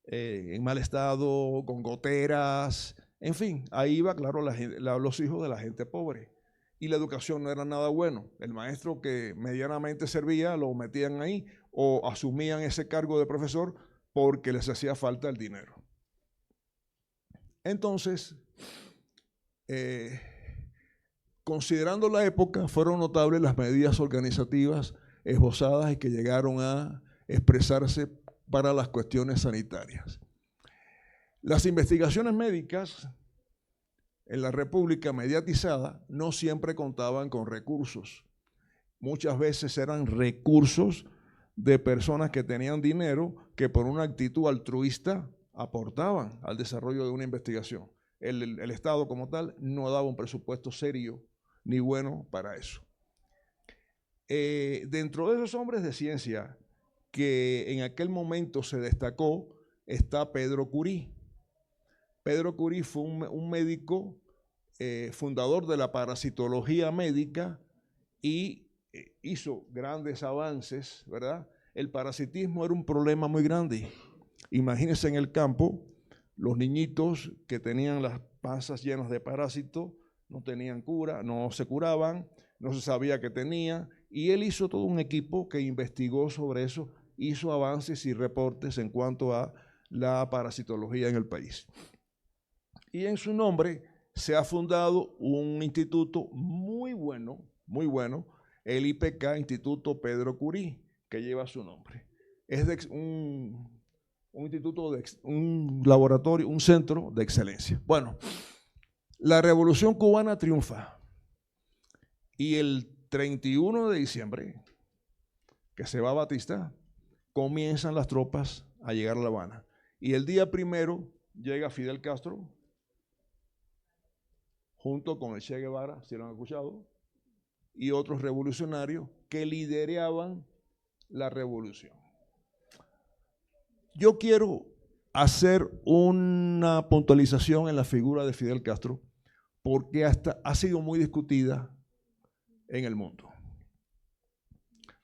En mal estado, con goteras, en fin, ahí iba, claro, los hijos de la gente pobre. Y la educación no era nada bueno. El maestro que medianamente servía lo metían ahí o asumían ese cargo de profesor porque les hacía falta el dinero. Entonces, considerando la época, fueron notables las medidas organizativas esbozadas y que llegaron a expresarse para las cuestiones sanitarias. Las investigaciones médicas en la República mediatizada no siempre contaban con recursos. Muchas veces eran recursos de personas que tenían dinero que por una actitud altruista aportaban al desarrollo de una investigación. El Estado como tal no daba un presupuesto serio ni bueno para eso. Dentro de esos hombres de ciencia que en aquel momento se destacó está Pedro Curie. Pedro Curie fue un médico fundador de la parasitología médica y hizo grandes avances, ¿verdad? El parasitismo era un problema muy grande. Imagínense en el campo, los niñitos que tenían las panzas llenas de parásitos, no tenían cura, no se curaban, no se sabía que tenía, y él hizo todo un equipo que investigó sobre eso, hizo avances y reportes en cuanto a la parasitología en el país. Y en su nombre se ha fundado un instituto muy bueno, el IPK, Instituto Pedro Curie, que lleva su nombre. Es un instituto, un laboratorio, un centro de excelencia. Bueno, la Revolución Cubana triunfa y el 31 de diciembre, que se va a Batista, comienzan las tropas a llegar a La Habana. Y el día 1 llega Fidel Castro, junto con el Che Guevara, si lo han escuchado, y otros revolucionarios que lideraban la revolución. Yo quiero hacer una puntualización en la figura de Fidel Castro, porque ha sido muy discutida en el mundo.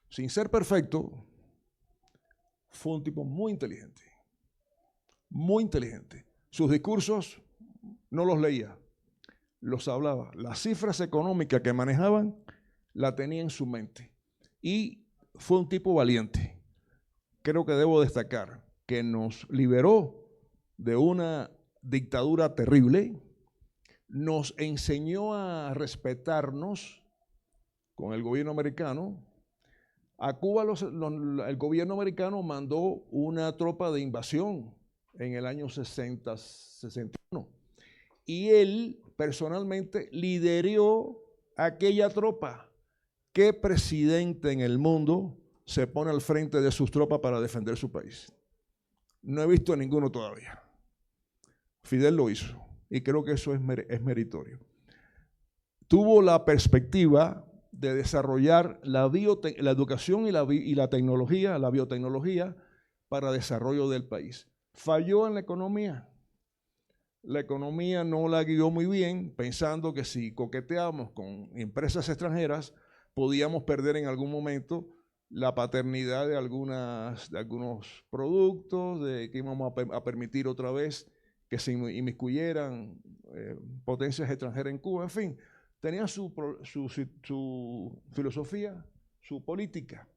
Sin ser perfecto, fue un tipo muy inteligente, muy inteligente. Sus discursos no los leía, los hablaba. Las cifras económicas que manejaban la tenía en su mente y fue un tipo valiente. Creo que debo destacar que nos liberó de una dictadura terrible, nos enseñó a respetarnos con el gobierno americano. A Cuba el gobierno americano mandó una tropa de invasión en el año 60-61 y él personalmente lideró aquella tropa. ¿Qué presidente en el mundo se pone al frente de sus tropas para defender su país? No he visto a ninguno todavía. Fidel lo hizo y creo que eso es meritorio. Tuvo la perspectiva de desarrollar la educación y la tecnología, la biotecnología para desarrollo del país. Falló en la economía. La economía no la guió muy bien, pensando que si coqueteamos con empresas extranjeras, podíamos perder en algún momento la paternidad de algunos productos, de que íbamos a permitir otra vez que se inmiscuyeran potencias extranjeras en Cuba, en fin. Tenía su filosofía, su política.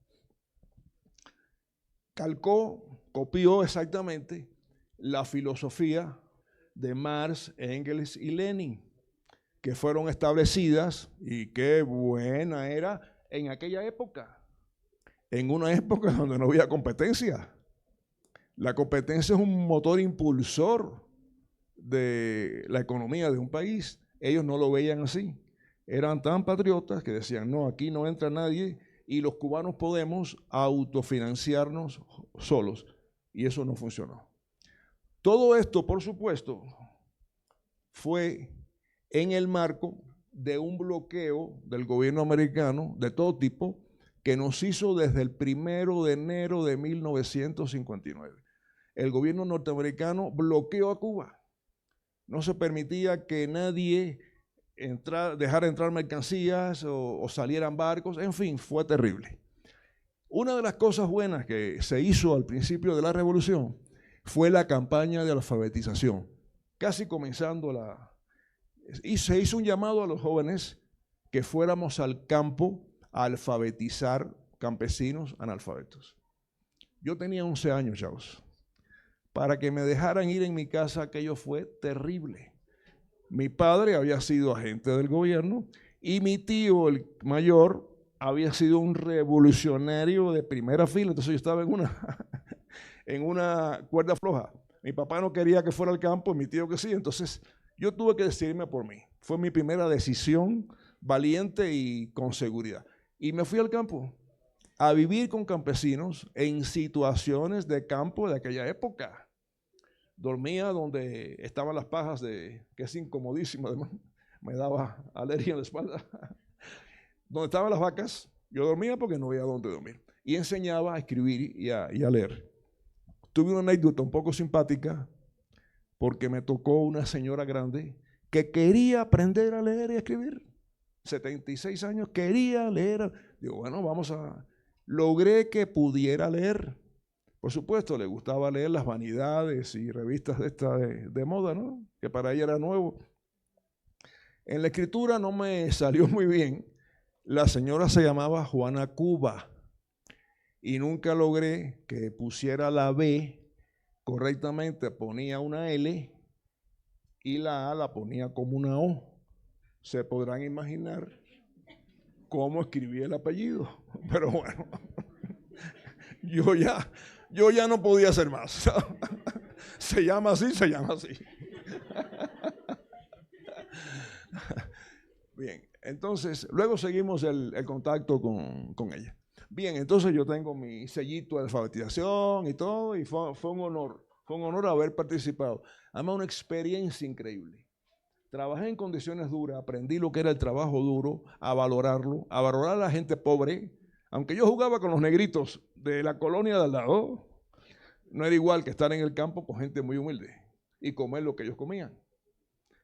Copió exactamente la filosofía de Marx, Engels y Lenin, que fueron establecidas, y qué buena era en aquella época, en una época donde no había competencia. La competencia es un motor impulsor de la economía de un país. Ellos no lo veían así. Eran tan patriotas que decían, no, aquí no entra nadie y los cubanos podemos autofinanciarnos solos. Y eso no funcionó. Todo esto, por supuesto, fue en el marco de un bloqueo del gobierno americano de todo tipo que nos hizo desde el 1 de enero de 1959. El gobierno norteamericano bloqueó a Cuba. No se permitía que nadie dejara entrar mercancías o salieran barcos, en fin, fue terrible. Una de las cosas buenas que se hizo al principio de la revolución fue la campaña de alfabetización. Casi comenzando y se hizo un llamado a los jóvenes que fuéramos al campo a alfabetizar campesinos analfabetos. Yo tenía 11 años, chavos. Para que me dejaran ir en mi casa, aquello fue terrible. Mi padre había sido agente del gobierno y mi tío, el mayor, había sido un revolucionario de primera fila. Entonces yo estaba en una cuerda floja. Mi papá no quería que fuera al campo, mi tío que sí. Entonces yo tuve que decidirme por mí. Fue mi primera decisión valiente y con seguridad. Y me fui al campo a vivir con campesinos en situaciones de campo de aquella época. Dormía donde estaban las pajas, que es incomodísimo además, me daba alergia en la espalda. Donde estaban las vacas, yo dormía porque no había dónde dormir. Y enseñaba a escribir y a leer. Tuve una anécdota un poco simpática porque me tocó una señora grande que quería aprender a leer y a escribir. 76 años, quería leer. Digo, bueno, logré que pudiera leer. Por supuesto, le gustaba leer las vanidades y revistas de moda, ¿no? Que para ella era nuevo. En la escritura no me salió muy bien. La señora se llamaba Juana Cuba y nunca logré que pusiera la B correctamente. Ponía una L y la A la ponía como una O. Se podrán imaginar cómo escribí el apellido. Pero bueno, yo ya no podía hacer más. Se llama así, se llama así. Bien, entonces, luego seguimos el contacto con ella. Bien, entonces yo tengo mi sellito de alfabetización y todo, y fue un honor haber participado. Además, una experiencia increíble. Trabajé en condiciones duras, aprendí lo que era el trabajo duro, a valorarlo, a valorar a la gente pobre. Aunque yo jugaba con los negritos de la colonia de al lado, no era igual que estar en el campo con gente muy humilde y comer lo que ellos comían.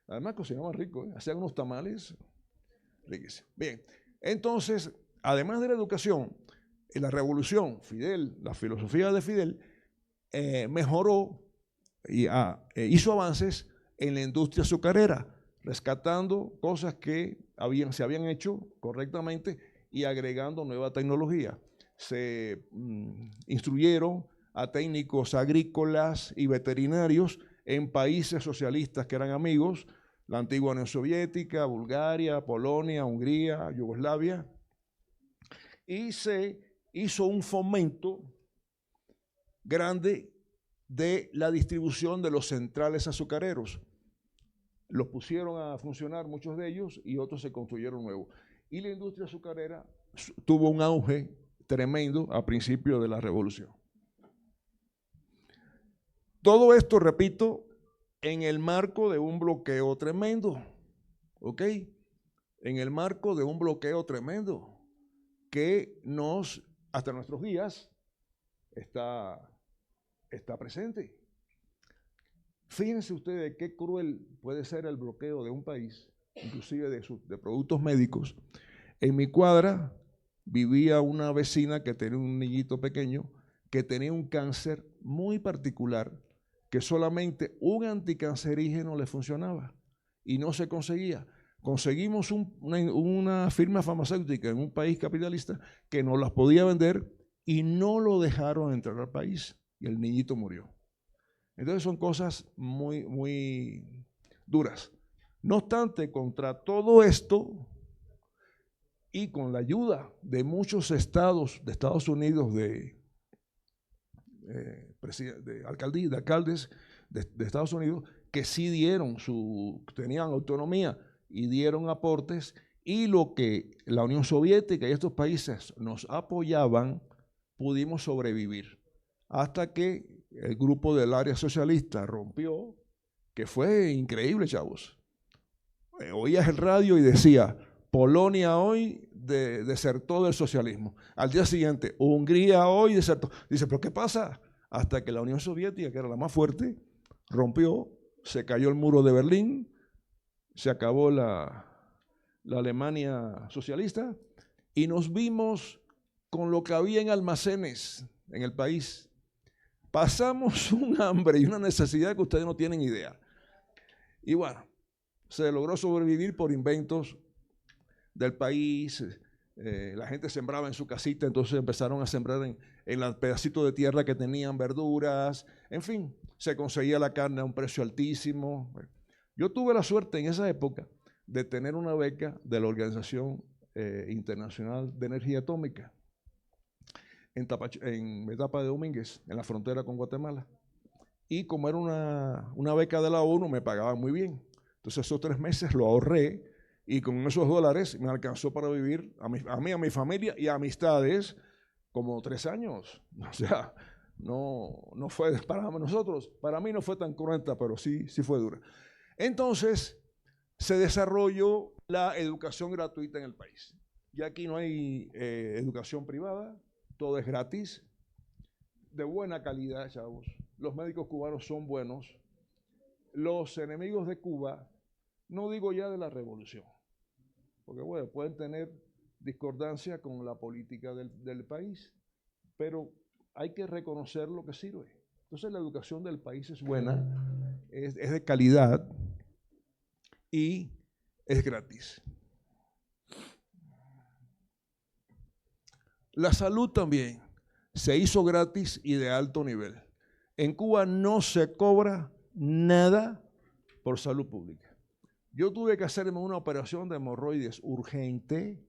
Además cocinaban rico, hacían unos tamales riquísimos. Bien, entonces, además de la educación, la revolución, Fidel, la filosofía de Fidel, mejoró y hizo avances en la industria azucarera, rescatando cosas que se habían hecho correctamente y agregando nueva tecnología. Se instruyeron a técnicos agrícolas y veterinarios en países socialistas que eran amigos, la antigua Unión Soviética, Bulgaria, Polonia, Hungría, Yugoslavia, y se hizo un fomento grande de la distribución de los centrales azucareros. Los pusieron a funcionar muchos de ellos y otros se construyeron nuevos. Y la industria azucarera tuvo un auge tremendo a principios de la revolución. Todo esto, repito, en el marco de un bloqueo tremendo, ¿ok? En el marco de un bloqueo tremendo que hasta nuestros días, está presente. Fíjense ustedes qué cruel puede ser el bloqueo de un país, inclusive de productos médicos. En mi cuadra vivía una vecina que tenía un niñito pequeño que tenía un cáncer muy particular, que solamente un anticancerígeno le funcionaba y no se conseguía. Conseguimos una firma farmacéutica en un país capitalista que nos las podía vender y no lo dejaron entrar al país y el niñito murió. Entonces son cosas muy, muy duras. No obstante, contra todo esto y con la ayuda de muchos estados de Estados Unidos, de alcaldes de Estados Unidos, que sí tenían autonomía y dieron aportes, y lo que la Unión Soviética y estos países nos apoyaban, pudimos sobrevivir. Hasta que el grupo del área socialista rompió, que fue increíble, chavos. Oías el radio y decía, Polonia hoy desertó del socialismo. Al día siguiente, Hungría hoy desertó. Dice, ¿pero qué pasa? Hasta que la Unión Soviética, que era la más fuerte, rompió, se cayó el muro de Berlín, se acabó la Alemania socialista y nos vimos con lo que había en almacenes en el país. Pasamos un hambre y una necesidad que ustedes no tienen idea. Y bueno, se logró sobrevivir por inventos del país. La gente sembraba en su casita, entonces empezaron a sembrar en los pedacitos de tierra que tenían verduras. En fin, se conseguía la carne a un precio altísimo. Bueno, yo tuve la suerte en esa época de tener una beca de la Organización Internacional de Energía Atómica en Etapa de Domínguez, en la frontera con Guatemala. Y como era una beca de la ONU, me pagaban muy bien. Entonces esos 3 meses lo ahorré y con esos $, me alcanzó para vivir a mí, a mi familia y a amistades como 3 años. O sea, no fue para nosotros, para mí no fue tan cruenta, pero sí fue dura. Entonces, se desarrolló la educación gratuita en el país. Ya aquí no hay educación privada, todo es gratis, de buena calidad, chavos. Los médicos cubanos son buenos. Los enemigos de Cuba, no digo ya de la revolución, porque bueno, pueden tener discordancia con la política del país, pero hay que reconocer lo que sirve. Entonces la educación del país es buena, es de calidad y es gratis. La salud también se hizo gratis y de alto nivel. En Cuba no se cobra nada por salud pública. Yo tuve que hacerme una operación de hemorroides urgente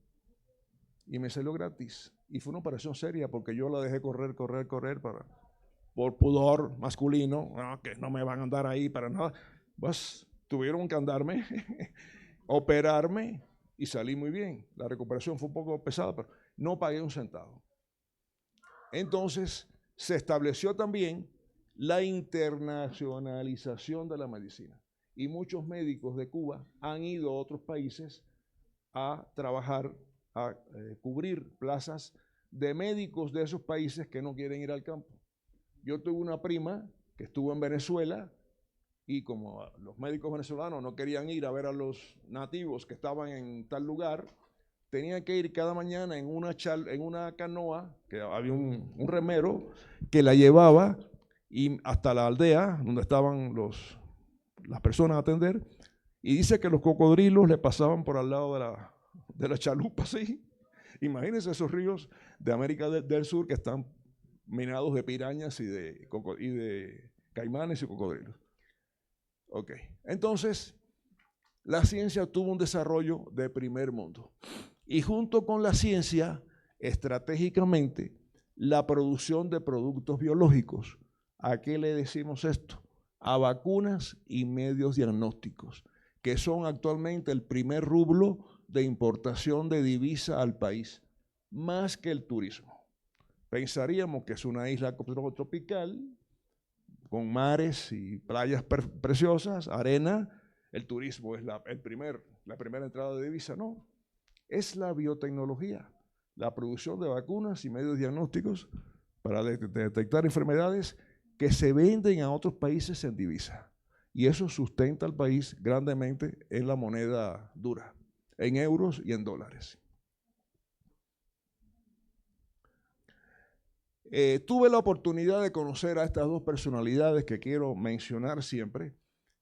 y me salió gratis. Y fue una operación seria porque yo la dejé correr por pudor masculino, que no me van a andar ahí para nada. Pues tuvieron que andarme, operarme y salí muy bien. La recuperación fue un poco pesada, pero no pagué un centavo. Entonces se estableció también la internacionalización de la medicina. Y muchos médicos de Cuba han ido a otros países a trabajar, a cubrir plazas de médicos de esos países que no quieren ir al campo. Yo tuve una prima que estuvo en Venezuela y como los médicos venezolanos no querían ir a ver a los nativos que estaban en tal lugar, tenían que ir cada mañana en una canoa, que había un remero que la llevaba y hasta la aldea donde estaban las personas a atender, y dice que los cocodrilos le pasaban por al lado de la chalupa, así. Imagínense esos ríos de América del Sur que están minados de pirañas y de caimanes y cocodrilos. Ok, entonces la ciencia tuvo un desarrollo de primer mundo. Y junto con la ciencia, estratégicamente, la producción de productos biológicos. ¿A qué le decimos esto? A vacunas y medios diagnósticos, que son actualmente el primer rublo de importación de divisa al país, más que el turismo. Pensaríamos que es una isla tropical, con mares y playas preciosas, arena. El turismo es la primera entrada de divisa. No, es la biotecnología, la producción de vacunas y medios diagnósticos para detectar enfermedades que se venden a otros países en divisa. Y eso sustenta al país grandemente en la moneda dura, en euros y en dólares. Tuve la oportunidad de conocer a estas dos personalidades que quiero mencionar siempre.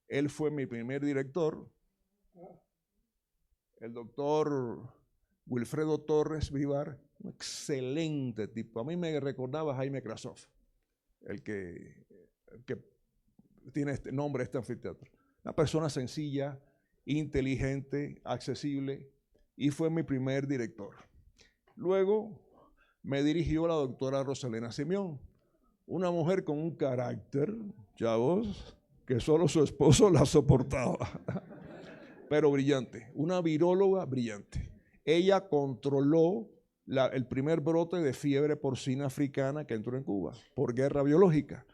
Él fue mi primer director, el doctor Wilfredo Torres Vivar, un excelente tipo. A mí me recordaba a Jaime Krasov, el que tiene este nombre, este anfiteatro. Una persona sencilla, inteligente, accesible, y fue mi primer director. Luego me dirigió la doctora Rosalena Simeón, una mujer con un carácter, chavos, que solo su esposo la soportaba, pero brillante, una viróloga brillante. Ella controló el primer brote de fiebre porcina africana que entró en Cuba por guerra biológica.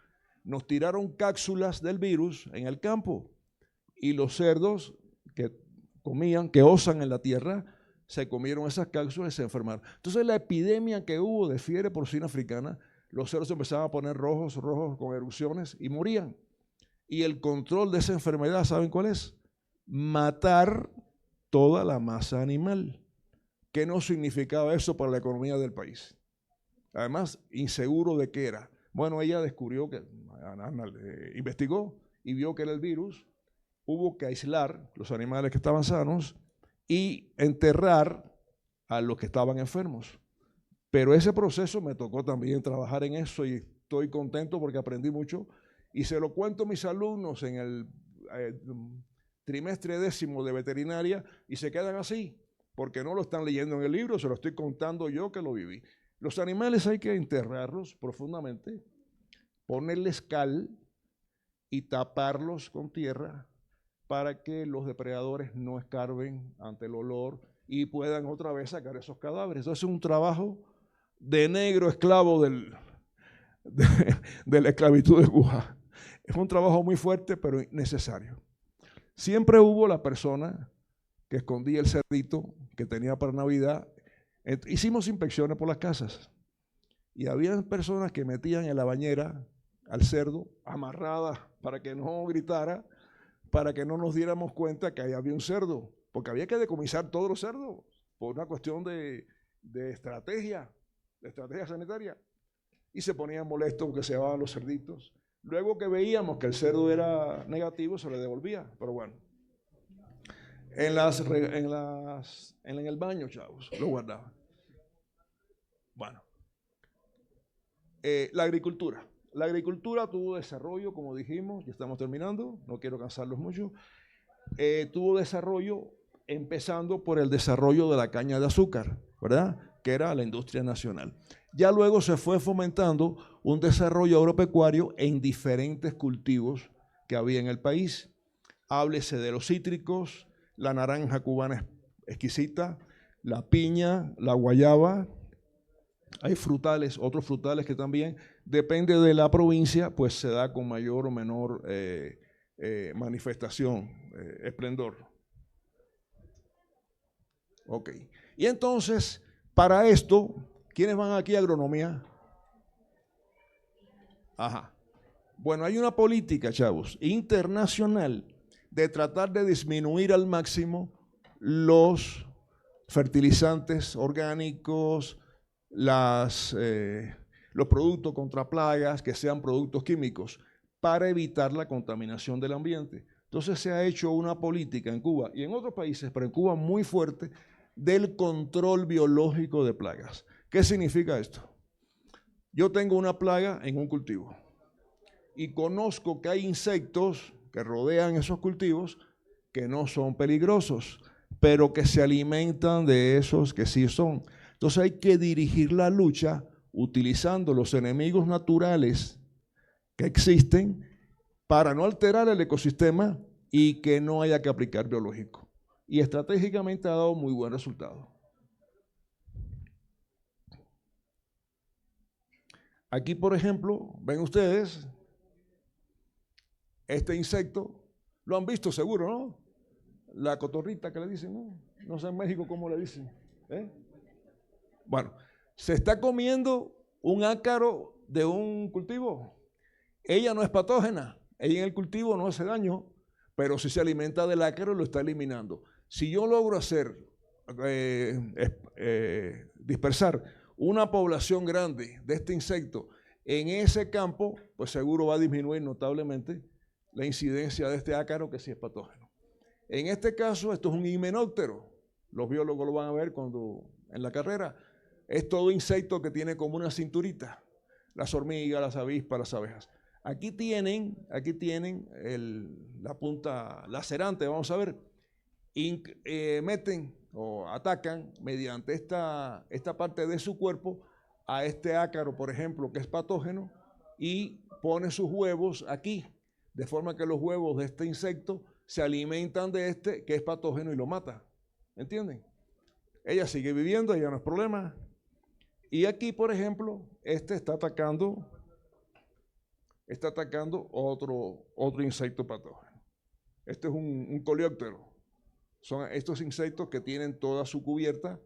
Nos tiraron cápsulas del virus en el campo y los cerdos que comían, que osan en la tierra, se comieron esas cápsulas y se enfermaron. Entonces la epidemia que hubo de fiebre porcina africana, los cerdos se empezaban a poner rojos con erupciones y morían. Y el control de esa enfermedad, ¿saben cuál es? Matar toda la masa animal. ¿Qué no significaba eso para la economía del país? Además, inseguro de qué era. Bueno, ella descubrió investigó y vio que era el virus. Hubo que aislar los animales que estaban sanos y enterrar a los que estaban enfermos. Pero ese proceso me tocó también trabajar en eso y estoy contento porque aprendí mucho y se lo cuento a mis alumnos en el trimestre 10º de veterinaria y se quedan así, porque no lo están leyendo en el libro, se lo estoy contando yo que lo viví. Los animales hay que enterrarlos profundamente, ponerles cal y taparlos con tierra para que los depredadores no escarben ante el olor y puedan otra vez sacar esos cadáveres. Eso es un trabajo de negro esclavo de la esclavitud de Cuba. Es un trabajo muy fuerte, pero necesario. Siempre hubo la persona que escondía el cerdito que tenía para Navidad. Hicimos inspecciones por las casas y había personas que metían en la bañera al cerdo amarrada para que no gritara, para que no nos diéramos cuenta que ahí había un cerdo, porque había que decomisar todos los cerdos por una cuestión de estrategia sanitaria. Y se ponían molestos porque se llevaban los cerditos. Luego que veíamos que el cerdo era negativo, se le devolvía, pero bueno. En el baño, chavos, lo guardaban. Bueno. La agricultura. La agricultura tuvo desarrollo, como dijimos, ya estamos terminando, no quiero cansarlos mucho. Tuvo desarrollo empezando por el desarrollo de la caña de azúcar, ¿verdad? Que era la industria nacional. Ya luego se fue fomentando un desarrollo agropecuario en diferentes cultivos que había en el país. Háblese de los cítricos, la naranja cubana exquisita, la piña, la guayaba. Hay frutales, otros frutales que también, depende de la provincia, pues se da con mayor o menor manifestación, esplendor. Ok. Y entonces, para esto, ¿quiénes van aquí a agronomía? Ajá. Bueno, hay una política, chavos, internacional de tratar de disminuir al máximo los fertilizantes orgánicos, los productos contra plagas, que sean productos químicos, para evitar la contaminación del ambiente. Entonces se ha hecho una política en Cuba y en otros países, pero en Cuba muy fuerte, del control biológico de plagas. ¿Qué significa esto? Yo tengo una plaga en un cultivo y conozco que hay insectos que rodean esos cultivos que no son peligrosos, pero que se alimentan de esos que sí son. Entonces hay que dirigir la lucha utilizando los enemigos naturales que existen para no alterar el ecosistema y que no haya que aplicar biológico. Y estratégicamente ha dado muy buen resultado. Aquí, por ejemplo, ven ustedes este insecto, lo han visto seguro, ¿no? La cotorrita que le dicen, ¿no? No sé en México cómo le dicen. Bueno, se está comiendo un ácaro de un cultivo. Ella no es patógena, ella en el cultivo no hace daño, pero si se alimenta del ácaro lo está eliminando. Si yo logro hacer, dispersar una población grande de este insecto en ese campo, pues seguro va a disminuir notablemente la incidencia de este ácaro que sí es patógeno. En este caso, esto es un himenóptero. Los biólogos lo van a ver cuando en la carrera. Es todo insecto que tiene como una cinturita. Las hormigas, las avispas, las abejas. Aquí tienen la punta lacerante, vamos a ver. Meten o atacan mediante esta parte de su cuerpo a este ácaro, por ejemplo, que es patógeno, y pone sus huevos aquí, de forma que los huevos de este insecto se alimentan de este que es patógeno y lo mata. ¿Entienden? Ella sigue viviendo, ella no es problema. Y aquí, por ejemplo, este está atacando otro insecto patógeno. Este es un coleóptero. Son estos insectos que tienen toda su cubierta,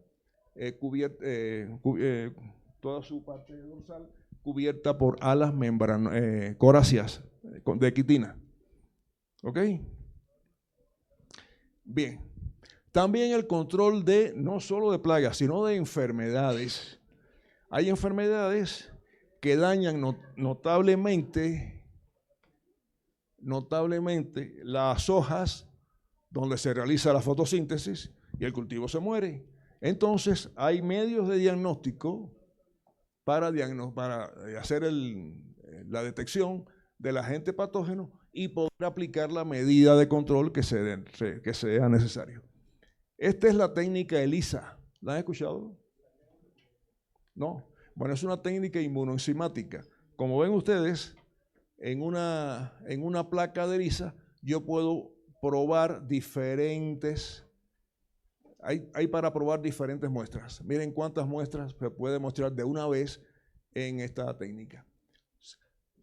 toda su parte dorsal cubierta por alas coráceas de quitina. ¿Ok? Bien. También el control de, no solo de plagas, sino de enfermedades. Hay enfermedades que dañan notablemente las hojas donde se realiza la fotosíntesis y el cultivo se muere. Entonces hay medios de diagnóstico para hacer la detección del agente patógeno y poder aplicar la medida de control que sea necesario. Esta es la técnica ELISA. ¿La han escuchado? ¿No? Bueno, es una técnica inmunoenzimática. Como ven ustedes, en una placa de ELISA yo puedo probar diferentes, hay para probar diferentes muestras. Miren cuántas muestras se puede mostrar de una vez en esta técnica.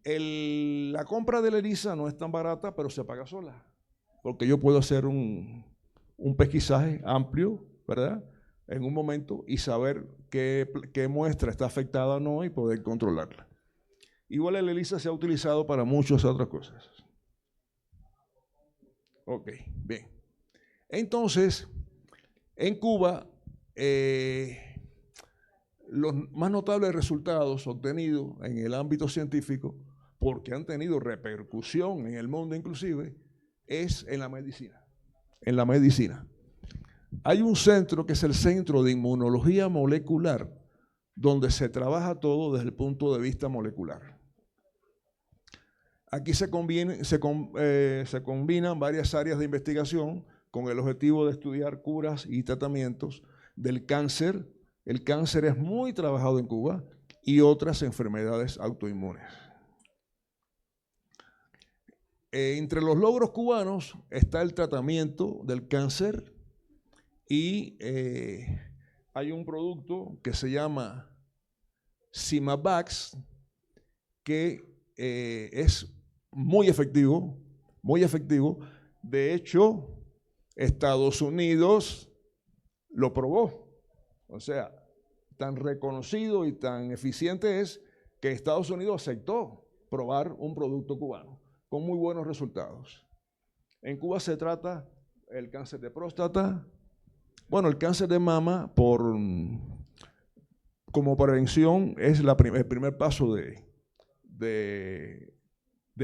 La compra de la ELISA no es tan barata, pero se paga sola. porque yo puedo hacer un pesquisaje amplio, ¿verdad?, en un momento y saber qué muestra está afectada o no y poder controlarla. Igual el ELISA se ha utilizado para muchas otras cosas. Ok, bien. Entonces, en Cuba, los más notables resultados obtenidos en el ámbito científico, porque han tenido repercusión en el mundo inclusive, es en la medicina. En la medicina. Hay un centro que es el Centro de Inmunología Molecular, donde se trabaja todo desde el punto de vista molecular. Aquí se combinan varias áreas de investigación con el objetivo de estudiar curas y tratamientos del cáncer. El cáncer es muy trabajado en Cuba y otras enfermedades autoinmunes. Entre los logros cubanos está el tratamiento del cáncer y hay un producto que se llama Symavax que es muy efectivo, muy efectivo. De hecho, Estados Unidos lo probó. O sea, tan reconocido y tan eficiente es que Estados Unidos aceptó probar un producto cubano con muy buenos resultados. En Cuba se trata el cáncer de próstata, bueno, el cáncer de mama como prevención es el primer paso de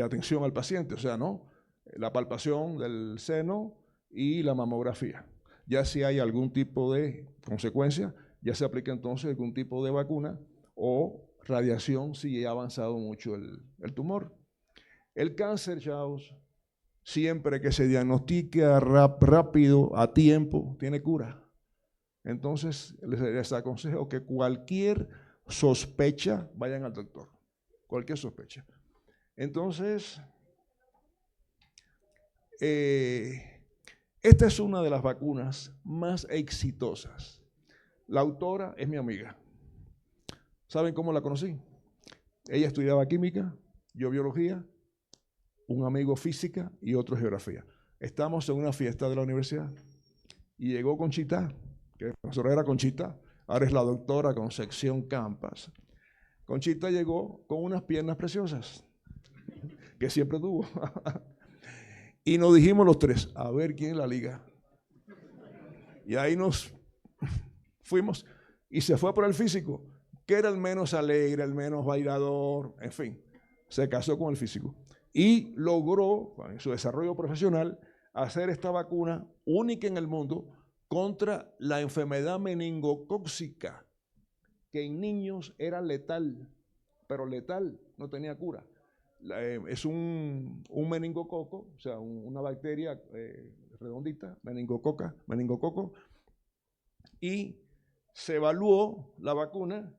atención al paciente, o sea, ¿no?, la palpación del seno y la mamografía. Ya si hay algún tipo de consecuencia, ya se aplica entonces algún tipo de vacuna o radiación si ha avanzado mucho el tumor. El cáncer, chavos, siempre que se diagnostica rápido, a tiempo, tiene cura. Entonces, les aconsejo que cualquier sospecha, vayan al doctor. Cualquier sospecha. Entonces, esta es una de las vacunas más exitosas. La autora es mi amiga. ¿Saben cómo la conocí? Ella estudiaba química, yo biología, un amigo física y otro geografía. Estamos en una fiesta de la universidad y llegó Conchita, que la profesora era Conchita, ahora es la doctora Concepción Campas. Conchita llegó con unas piernas preciosas, que siempre tuvo. Y nos dijimos los tres, a ver quién la liga. Y ahí nos fuimos y se fue por el físico, que era el menos alegre, el menos bailador, en fin, se casó con el físico. Y logró, en su desarrollo profesional, hacer esta vacuna única en el mundo contra la enfermedad meningocócica, que en niños era letal, pero letal, no tenía cura. Es un meningococo, o sea, una bacteria redondita, meningococo, y se evaluó la vacuna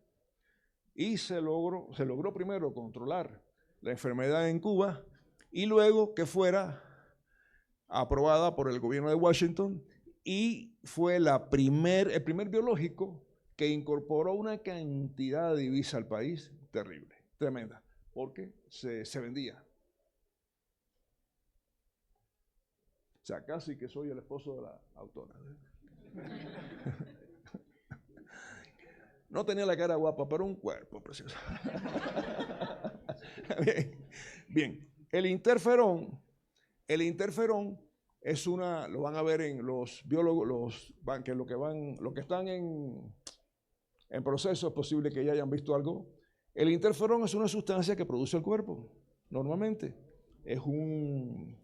y se logró primero controlar la enfermedad en Cuba y luego que fuera aprobada por el gobierno de Washington y fue el primer biológico que incorporó una cantidad de divisa al país terrible, tremenda, porque se vendía. O sea, casi que soy el esposo de la autora. No tenía la cara guapa, pero un cuerpo precioso. Bien, el interferón es lo van a ver en los biólogos, los que están en proceso, es posible que ya hayan visto algo. El interferón es una sustancia que produce el cuerpo, normalmente. Es un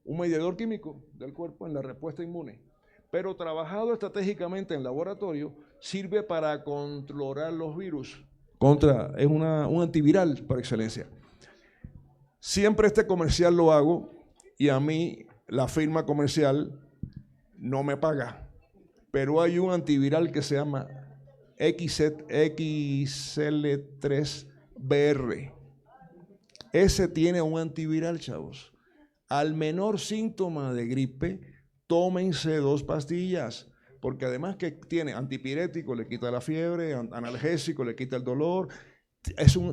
mediador químico del cuerpo en la respuesta inmune. Pero trabajado estratégicamente en laboratorio, sirve para controlar los virus. Es un antiviral por excelencia. Siempre este comercial lo hago y a mí la firma comercial no me paga. Pero hay un antiviral que se llama XL3BR. Ese tiene un antiviral, chavos. Al menor síntoma de gripe, tómense 2 pastillas, porque además que tiene antipirético, le quita la fiebre, analgésico, le quita el dolor,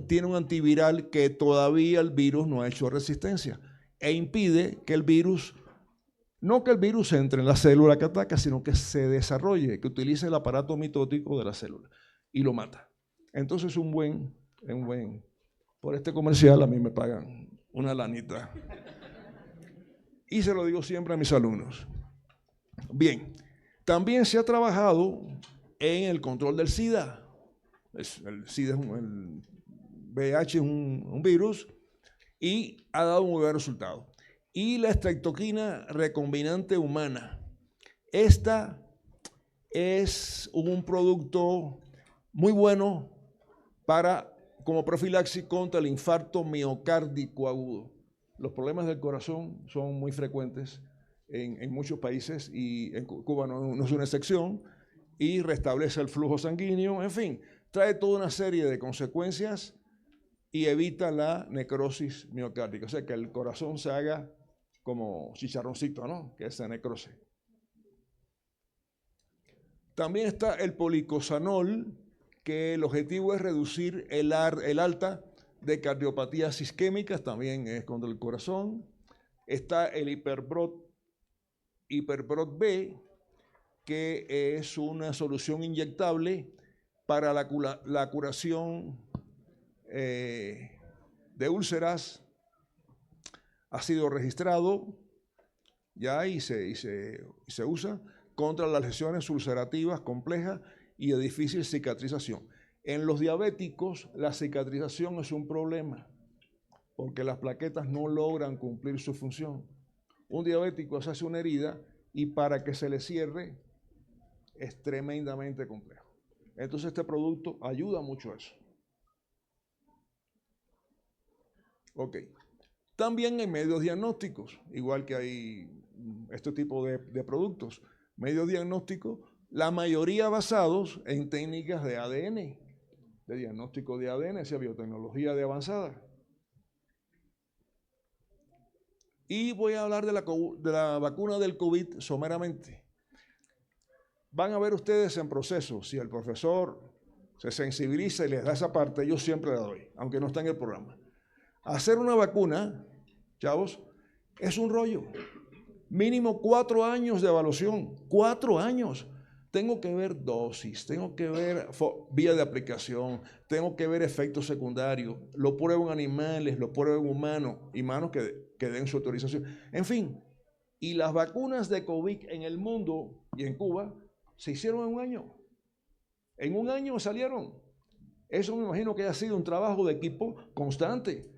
tiene un antiviral que todavía el virus no ha hecho resistencia e impide que el virus No que el virus entre en la célula que ataca, sino que se desarrolle, que utilice el aparato mitótico de la célula y lo mata. Entonces por este comercial a mí me pagan una lanita. Y se lo digo siempre a mis alumnos. Bien, también se ha trabajado en el control del SIDA. El SIDA el VIH es un virus y ha dado un muy buen resultado. Y la estreptoquina recombinante humana. Esta es un producto muy bueno como profilaxis contra el infarto miocárdico agudo. Los problemas del corazón son muy frecuentes en muchos países y en Cuba no es una excepción, y restablece el flujo sanguíneo, en fin, trae toda una serie de consecuencias y evita la necrosis miocárdica, o sea, que el corazón se haga como chicharroncito, ¿no? Que se necrose. También está el policosanol, que el objetivo es reducir el alta de cardiopatías isquémicas, también es contra el corazón. Está el Hiperbrot B, que es una solución inyectable para la curación de úlceras. Ha sido registrado ya y se usa contra las lesiones ulcerativas complejas y de difícil cicatrización. En los diabéticos, la cicatrización es un problema porque las plaquetas no logran cumplir su función. Un diabético se hace una herida y para que se le cierre es tremendamente complejo. Entonces este producto ayuda mucho a eso. Ok. También hay medios diagnósticos, igual que hay este tipo de productos. Medios diagnósticos, la mayoría basados en técnicas de ADN, de diagnóstico de ADN, esa biotecnología de avanzada. Y voy a hablar de la vacuna del COVID someramente. Van a ver ustedes en proceso, si el profesor se sensibiliza y les da esa parte, yo siempre la doy, aunque no está en el programa. Hacer una vacuna, chavos, es un rollo. Mínimo 4 años de evaluación, 4 años. Tengo que ver dosis, tengo que ver vía de aplicación, tengo que ver efectos secundarios, lo pruebo en animales, lo pruebo en humanos que den su autorización. En fin, y las vacunas de COVID en el mundo y en Cuba se hicieron en un año. En un año salieron. Eso me imagino que haya sido un trabajo de equipo constante.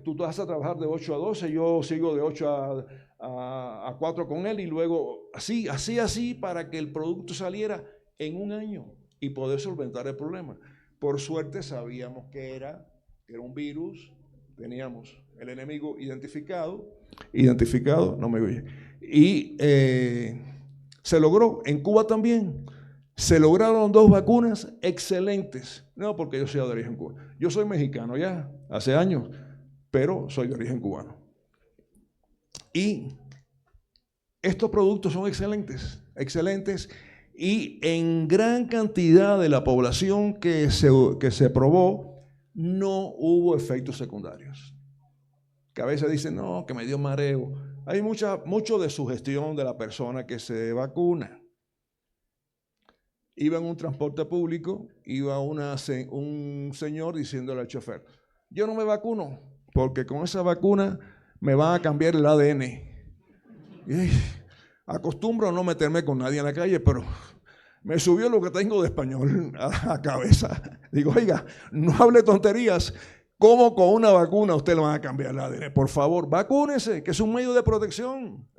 Tú vas a trabajar de 8 a 12, yo sigo de 8 a 4 con él y luego así para que el producto saliera en un año y poder solventar el problema. Por suerte sabíamos que era un virus, teníamos el enemigo identificado, no me oye, y se logró. En Cuba también se lograron 2 vacunas excelentes, no porque yo sea de origen cubano, yo soy mexicano ya, hace años, pero soy de origen cubano. Y estos productos son excelentes, y en gran cantidad de la población que se probó no hubo efectos secundarios. Que a veces dicen, no, que me dio mareo. Hay mucho de sugestión de la persona que se vacuna. Iba en un transporte público, iba un señor diciéndole al chofer, yo no me vacuno, porque con esa vacuna me van a cambiar el ADN. Y acostumbro a no meterme con nadie en la calle, pero me subió lo que tengo de español a la cabeza. Digo, oiga, no hable tonterías. ¿Cómo con una vacuna usted le van a cambiar el ADN? Por favor, vacúnese, que es un medio de protección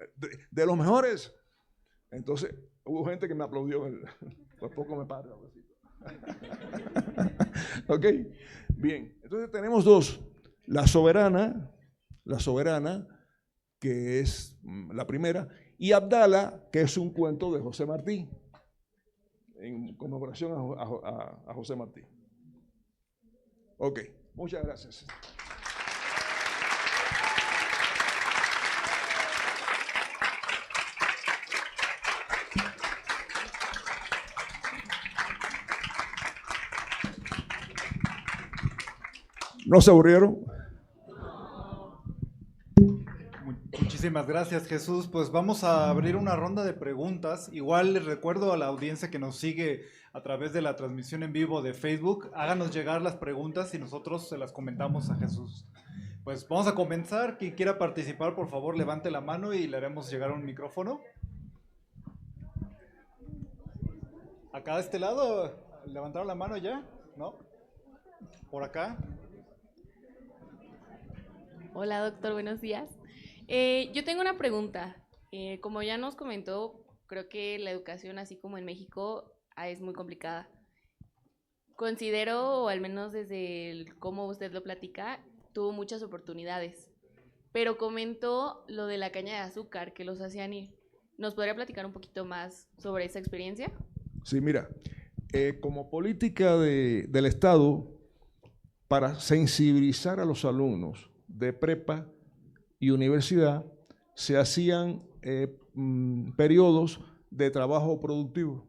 de los mejores. Entonces, hubo gente que me aplaudió. Por poco me paro. Ok, bien. Entonces tenemos 2. La soberana, que es la primera, y Abdala, que es un cuento de José Martí, en conmemoración a José Martí. Ok, muchas gracias. ¿No se aburrieron? Muchísimas gracias, Jesús. Pues vamos a abrir una ronda de preguntas. Igual les recuerdo a la audiencia que nos sigue a través de la transmisión en vivo de Facebook, háganos llegar las preguntas y nosotros se las comentamos a Jesús. Pues vamos a comenzar. Quien quiera participar, por favor, levante la mano y le haremos llegar un micrófono. Acá de este lado, ¿levantaron la mano ya? ¿No? ¿Por acá? Hola, doctor, buenos días. Yo tengo una pregunta. Como ya nos comentó, creo que la educación, así como en México, es muy complicada. Considero, o al menos desde cómo usted lo platica, tuvo muchas oportunidades. Pero comentó lo de la caña de azúcar, que los hacían ir. ¿Nos podría platicar un poquito más sobre esa experiencia? Sí, mira, como política del Estado, para sensibilizar a los alumnos de prepa y universidad, se hacían periodos de trabajo productivo.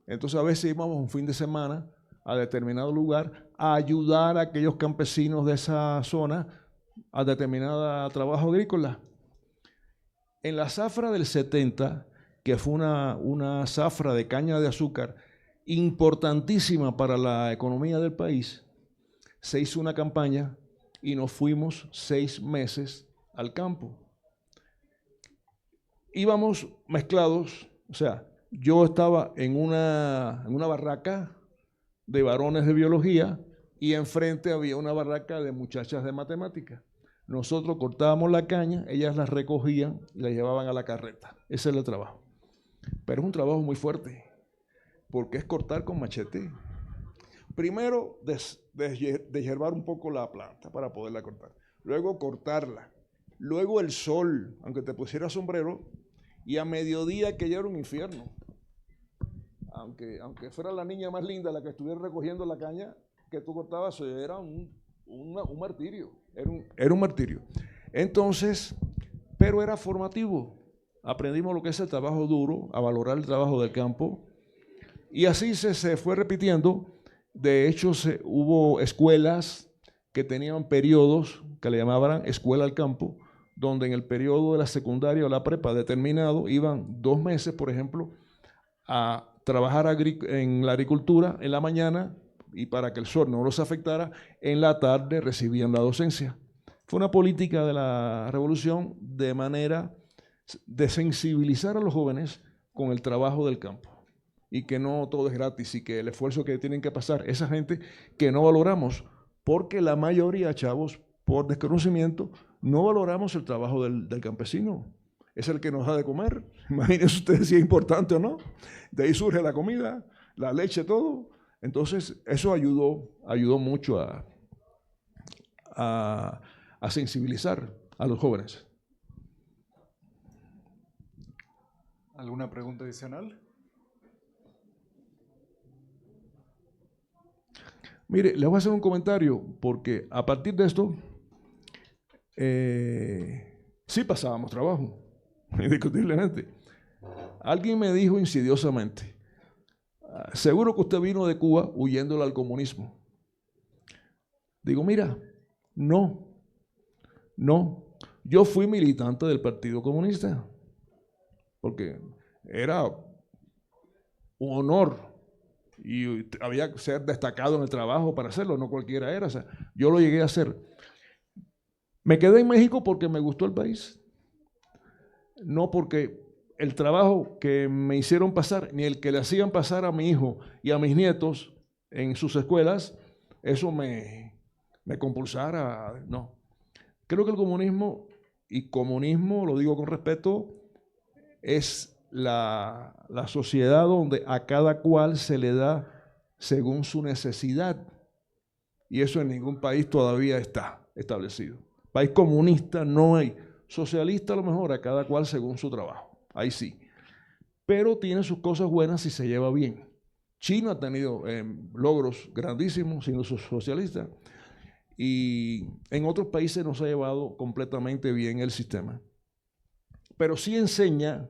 Entonces a veces íbamos un fin de semana a determinado lugar a ayudar a aquellos campesinos de esa zona a determinado trabajo agrícola. En la zafra del 70, que fue una zafra de caña de azúcar importantísima para la economía del país, se hizo una campaña y nos fuimos 6 meses al campo. Íbamos mezclados, o sea, yo estaba en una barraca de varones de biología y enfrente había una barraca de muchachas de matemáticas. Nosotros cortábamos la caña, ellas la recogían y la llevaban a la carreta. Ese era el trabajo. Pero es un trabajo muy fuerte, porque es cortar con machete. Primero, deshiervar un poco la planta para poderla cortar. Luego cortarla. Luego el sol, aunque te pusiera sombrero, y a mediodía que ya era un infierno. Aunque fuera la niña más linda la que estuviera recogiendo la caña que tú cortabas, era un martirio. Era un martirio. Entonces, pero era formativo. Aprendimos lo que es el trabajo duro, a valorar el trabajo del campo. Y así se fue repitiendo. De hecho, hubo escuelas que tenían periodos que le llamaban escuela al campo, donde en el periodo de la secundaria o la prepa determinado iban 2 meses, por ejemplo, a trabajar en la agricultura en la mañana y para que el sol no los afectara, en la tarde recibían la docencia. Fue una política de la revolución de manera de sensibilizar a los jóvenes con el trabajo del campo y que no todo es gratis y que el esfuerzo que tienen que pasar esa gente que no valoramos, porque la mayoría, chavos, por desconocimiento, no valoramos el trabajo del campesino. Es el que nos da de comer. Imagínense ustedes si es importante o no. De ahí surge la comida, la leche, todo. Entonces, eso ayudó mucho a sensibilizar a los jóvenes. ¿Alguna pregunta adicional? Mire, les voy a hacer un comentario, porque a partir de esto, sí pasábamos trabajo, indiscutiblemente. Alguien me dijo insidiosamente, seguro que usted vino de Cuba huyéndole al comunismo. Digo, mira, no, yo fui militante del Partido Comunista, porque era un honor y había que ser destacado en el trabajo para hacerlo, no cualquiera era, o sea, yo lo llegué a hacer. Me quedé en México porque me gustó el país, no porque el trabajo que me hicieron pasar, ni el que le hacían pasar a mi hijo y a mis nietos en sus escuelas, eso me compulsara, no. Creo que el comunismo, y comunismo, lo digo con respeto, es la sociedad donde a cada cual se le da según su necesidad. Y eso en ningún país todavía está establecido. País comunista no hay. Socialista a lo mejor a cada cual según su trabajo. Ahí sí. Pero tiene sus cosas buenas si se lleva bien. China ha tenido logros grandísimos siendo socialista. Y en otros países no se ha llevado completamente bien el sistema. Pero sí enseña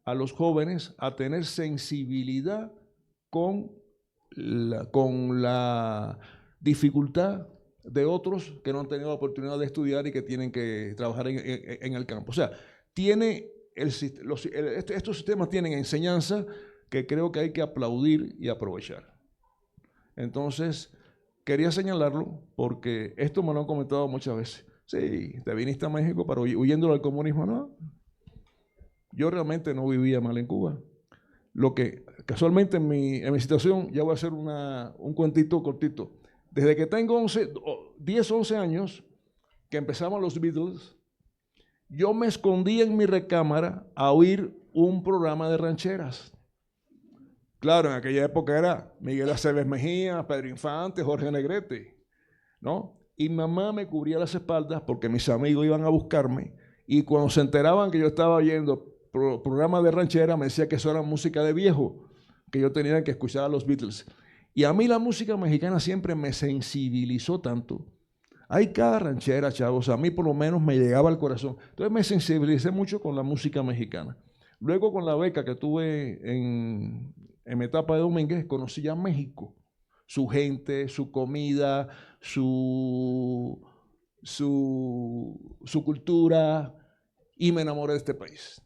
a los jóvenes a tener sensibilidad con la dificultad de otros que no han tenido la oportunidad de estudiar y que tienen que trabajar en el campo. O sea, tiene estos sistemas tienen enseñanza que creo que hay que aplaudir y aprovechar. Entonces, quería señalarlo porque esto me lo han comentado muchas veces. Sí, te viniste a México para huyendo del comunismo. No, yo realmente no vivía mal en Cuba. Lo que casualmente en mi situación, ya voy a hacer un cuentito cortito. Desde que tengo 10, 11 años, que empezamos los Beatles, yo me escondí en mi recámara a oír un programa de rancheras. Claro, en aquella época era Miguel Aceves Mejía, Pedro Infante, Jorge Negrete, ¿no? Y mamá me cubría las espaldas porque mis amigos iban a buscarme y cuando se enteraban que yo estaba oyendo programas de ranchera me decía que eso era música de viejo, que yo tenía que escuchar a los Beatles. Y a mí la música mexicana siempre me sensibilizó tanto. Hay cada ranchera, chavos, a mí por lo menos me llegaba al corazón. Entonces me sensibilicé mucho con la música mexicana. Luego con la beca que tuve en mi etapa de Domínguez, conocí ya México, su gente, su comida, su cultura, y me enamoré de este país.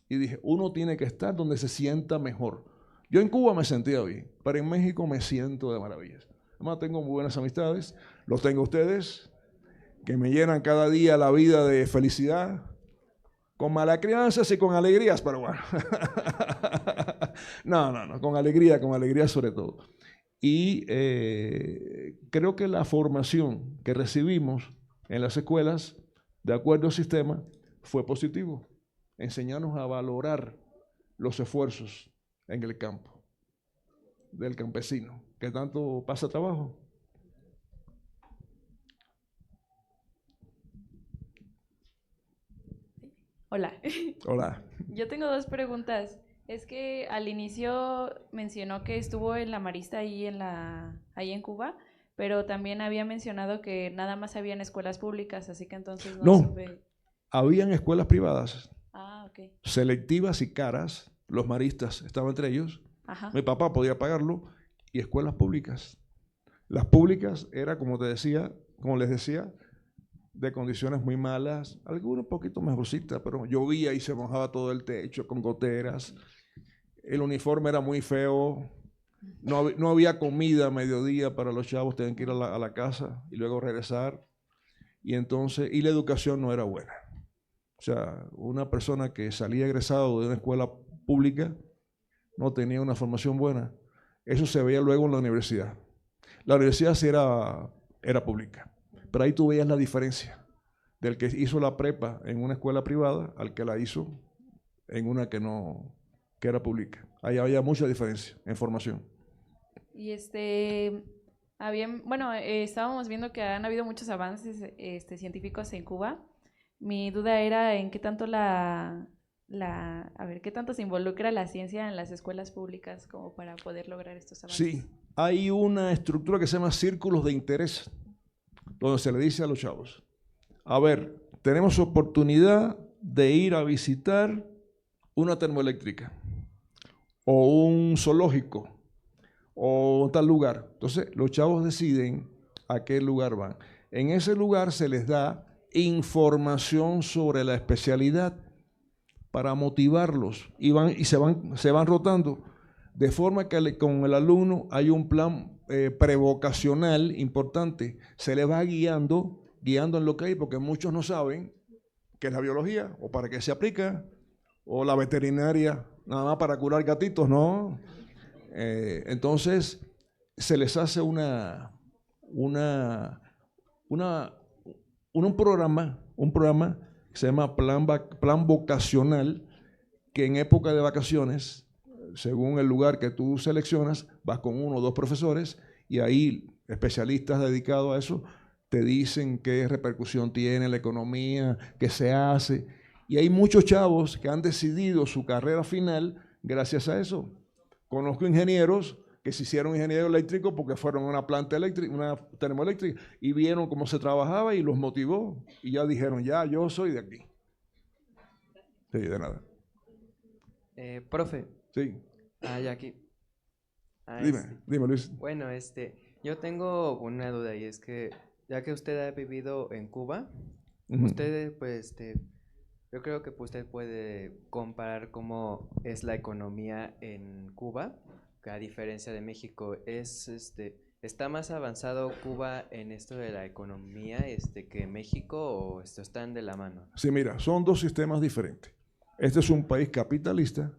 Y dije, uno tiene que estar donde se sienta mejor. Yo en Cuba me sentía bien, pero en México me siento de maravillas. Además tengo muy buenas amistades, los tengo ustedes, que me llenan cada día la vida de felicidad, con mala crianzas y con alegrías, pero bueno. No, con alegría sobre todo. Y creo que la formación que recibimos en las escuelas, de acuerdo al sistema, fue positivo. Enseñarnos a valorar los esfuerzos en el campo, del campesino, que tanto pasa trabajo. Hola. Hola. Yo tengo dos preguntas. Es que al inicio mencionó que estuvo en la Marista ahí en Cuba, pero también había mencionado que nada más habían escuelas públicas, así que entonces no supe. Habían escuelas privadas, Ok. selectivas y caras, los maristas estaban entre ellos. Ajá. Mi papá podía pagarlo, y escuelas públicas. Las públicas era, como les decía, de condiciones muy malas, algunas un poquito mejorcitas, pero llovía y se mojaba todo el techo con goteras. El uniforme era muy feo, no había comida a mediodía para los chavos, tenían que ir a la casa y luego regresar. Y la educación no era buena. O sea, una persona que salía egresado de una escuela pública no tenía una formación buena. Eso se veía luego en la universidad. La universidad sí era pública, pero ahí tú veías la diferencia del que hizo la prepa en una escuela privada al que la hizo en una que era pública. Ahí había mucha diferencia en formación. Y estábamos viendo que han habido muchos avances científicos en Cuba. Mi duda era en qué tanto qué tanto se involucra la ciencia en las escuelas públicas como para poder lograr estos avances. Sí, hay una estructura que se llama círculos de interés, donde se le dice a los chavos, a ver, tenemos oportunidad de ir a visitar una termoeléctrica o un zoológico o tal lugar. Entonces, los chavos deciden a qué lugar van. En ese lugar se les da información sobre la especialidad para motivarlos y se van rotando, de forma que con el alumno hay un plan prevocacional importante. Se le va guiando en lo que hay, porque muchos no saben qué es la biología o para qué se aplica, o la veterinaria, nada más para curar gatitos, ¿no? Entonces, se les hace un programa que se llama plan vocacional, que en época de vacaciones, según el lugar que tú seleccionas, vas con 1 o 2 profesores y ahí especialistas dedicados a eso te dicen qué repercusión tiene la economía, qué se hace. Y hay muchos chavos que han decidido su carrera final gracias a eso. Conozco ingenieros que se hicieron ingenieros eléctricos porque fueron a una planta eléctrica, una termoeléctrica, y vieron cómo se trabajaba y los motivó. Y ya dijeron, ya, yo soy de aquí. Sí, de nada. Profe. Sí. Ya aquí. Dime Luis. Bueno, yo tengo una duda y es que ya que usted ha vivido en Cuba, Ujú. usted, pues, yo creo que usted puede comparar cómo es la economía en Cuba, que a diferencia de México. ¿Está más avanzado Cuba en esto de la economía, que México, o están de la mano? Sí, mira, son dos sistemas diferentes. Este es un país capitalista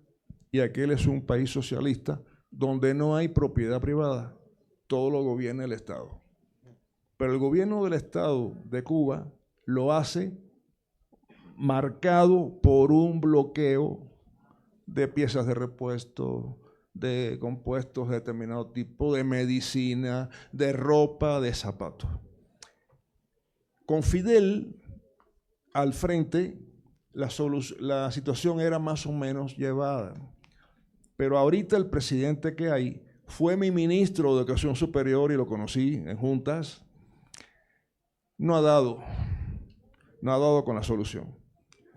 y aquel es un país socialista donde no hay propiedad privada, todo lo gobierna el Estado. Pero el gobierno del Estado de Cuba lo hace marcado por un bloqueo de piezas de repuesto, de compuestos de determinado tipo, de medicina, de ropa, de zapatos. Con Fidel al frente, la situación era más o menos llevada. Pero ahorita el presidente que hay fue mi ministro de Educación Superior y lo conocí en juntas. No ha dado con la solución.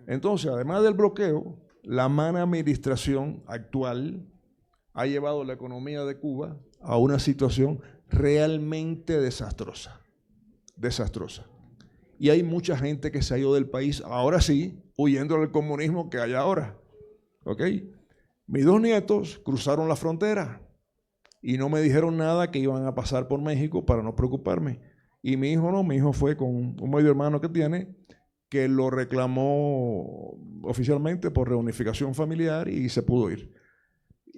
Entonces, además del bloqueo, la mala administración actual ha llevado la economía de Cuba a una situación realmente desastrosa. Desastrosa. Y hay mucha gente que se ha ido del país, ahora sí, huyendo del comunismo que hay ahora. ¿Ok? Mis 2 nietos cruzaron la frontera y no me dijeron nada que iban a pasar por México para no preocuparme. Y mi hijo no, mi hijo fue con un medio hermano que tiene, que lo reclamó oficialmente por reunificación familiar y se pudo ir.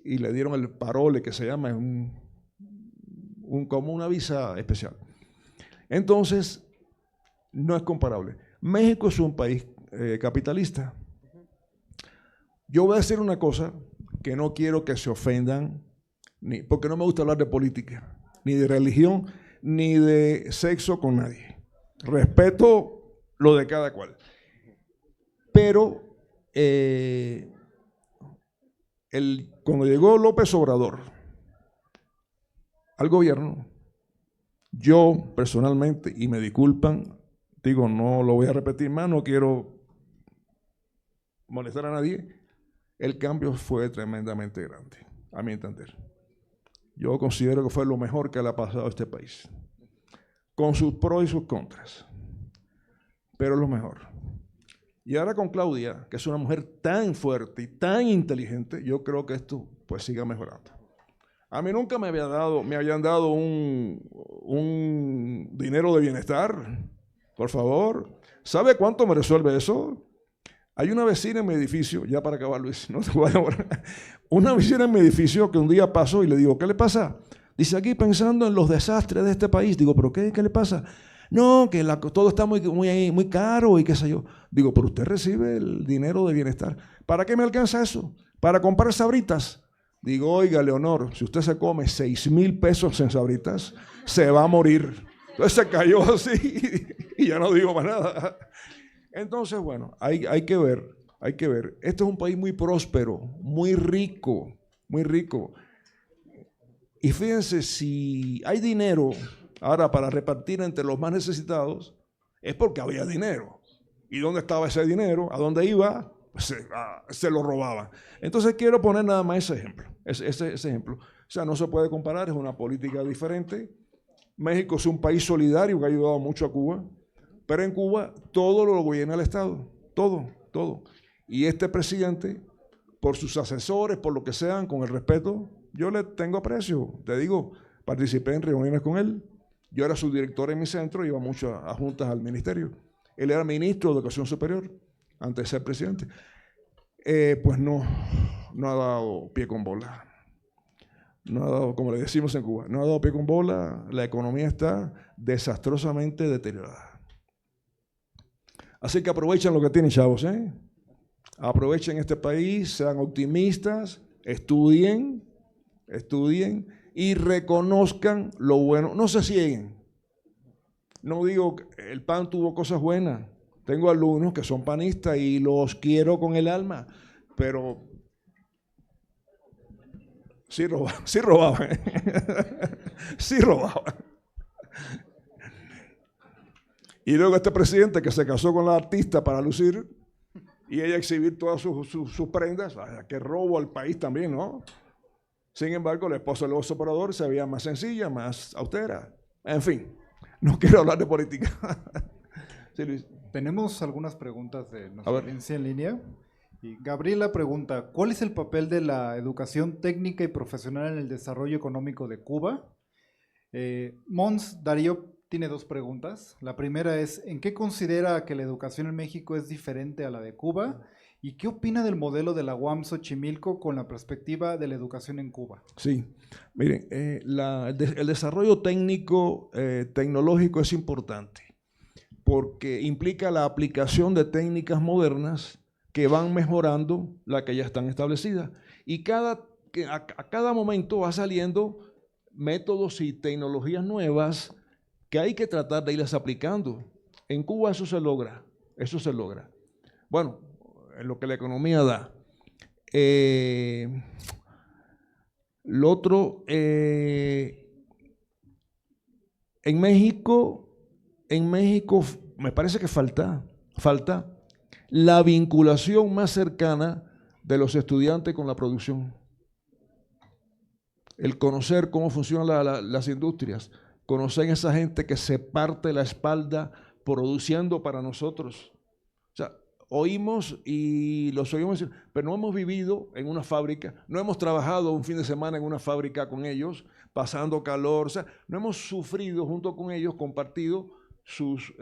Y le dieron el parole, que se llama, como una visa especial. Entonces, no es comparable. México es un país capitalista. Yo voy a decir una cosa que no quiero que se ofendan, porque no me gusta hablar de política, ni de religión, ni de sexo con nadie. Respeto lo de cada cual. Pero cuando llegó López Obrador al gobierno, yo personalmente, y me disculpan, digo, no lo voy a repetir más, no quiero molestar a nadie, el cambio fue tremendamente grande, a mi entender. Yo considero que fue lo mejor que le ha pasado a este país, con sus pros y sus contras, pero lo mejor. Y ahora con Claudia, que es una mujer tan fuerte y tan inteligente, yo creo que esto pues siga mejorando. A mí nunca me habían dado un dinero de bienestar, por favor. ¿Sabe cuánto me resuelve eso? Hay una vecina en mi edificio, ya para acabar, Luis, no te voy a demorar. Una vecina en mi edificio que un día pasó y le digo, ¿qué le pasa? Dice, aquí pensando en los desastres de este país. Digo, ¿pero qué le pasa? No, que todo está muy caro y qué sé yo. Digo, pero usted recibe el dinero de bienestar. ¿Para qué me alcanza eso? ¿Para comprar sabritas? Digo, oiga, Leonor, si usted se come 6,000 pesos en sabritas, se va a morir. Entonces se cayó así y ya no digo más nada. Entonces, bueno, hay que ver. Este es un país muy próspero, muy rico. Y fíjense, si hay dinero ahora para repartir entre los más necesitados, es porque había dinero. ¿Y dónde estaba ese dinero? ¿A dónde iba? Pues se lo robaban. Entonces quiero poner nada más ese ejemplo. O sea, no se puede comparar, es una política diferente. México es un país solidario que ha ayudado mucho a Cuba, pero en Cuba todo lo gobierna el Estado, todo. Y este presidente, por sus asesores, por lo que sean, con el respeto, yo le tengo aprecio. Te digo, participé en reuniones con él. Yo era su director en mi centro, iba mucho a juntas al ministerio. Él era ministro de Educación Superior antes de ser presidente. Pues no ha dado pie con bola. No ha dado, como le decimos en Cuba, no ha dado pie con bola. La economía está desastrosamente deteriorada. Así que aprovechen lo que tienen, chavos, ¿eh? Aprovechen este país, sean optimistas, estudien y reconozcan lo bueno. No se cieguen. No digo que el PAN tuvo cosas buenas. Tengo alumnos que son panistas y los quiero con el alma, pero sí robaban. Sí robaban. Y luego este presidente que se casó con la artista para lucir y ella exhibir todas sus prendas, que robo al país también, ¿no? Sin embargo, la esposa del López Obrador se veía más sencilla, más austera. En fin, No quiero hablar de política. Sí, Luis. Tenemos algunas preguntas de A nuestra ver. audiencia en línea. Y Gabriela pregunta, ¿cuál es el papel de la educación técnica y profesional en el desarrollo económico de Cuba? Mons Darío tiene dos preguntas. La primera es, ¿en qué considera que la educación en México es diferente a la de Cuba? ¿Y qué opina del modelo de la UAM Xochimilco con la perspectiva de la educación en Cuba? Sí, miren, el desarrollo técnico, tecnológico es importante porque implica la aplicación de técnicas modernas que van mejorando las que ya están establecidas. Y a cada momento va saliendo métodos y tecnologías nuevas que hay que tratar de irlas aplicando. En Cuba eso se logra, eso se logra. Bueno, en lo que la economía da. Lo otro, en México me parece que falta la vinculación más cercana de los estudiantes con la producción. El conocer cómo funcionan las industrias, conocer a esa gente que se parte la espalda produciendo para nosotros. O sea, oímos y los oímos decir, pero no hemos vivido en una fábrica, no hemos trabajado un fin de semana en una fábrica con ellos, pasando calor, o sea, no hemos sufrido junto con ellos, compartido sus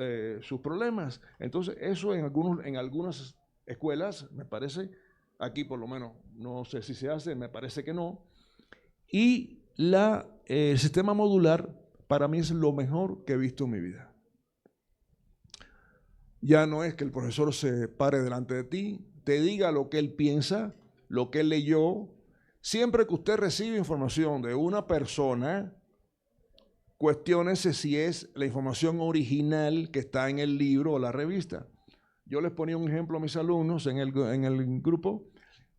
problemas. Entonces, eso en algunas escuelas, me parece, aquí por lo menos, no sé si se hace, me parece que no. Y el sistema modular, para mí es lo mejor que he visto en mi vida. Ya no es que el profesor se pare delante de ti, te diga lo que él piensa, lo que él leyó. Siempre que usted recibe información de una persona, cuestiónese si es la información original que está en el libro o la revista. Yo les ponía un ejemplo a mis alumnos en el grupo.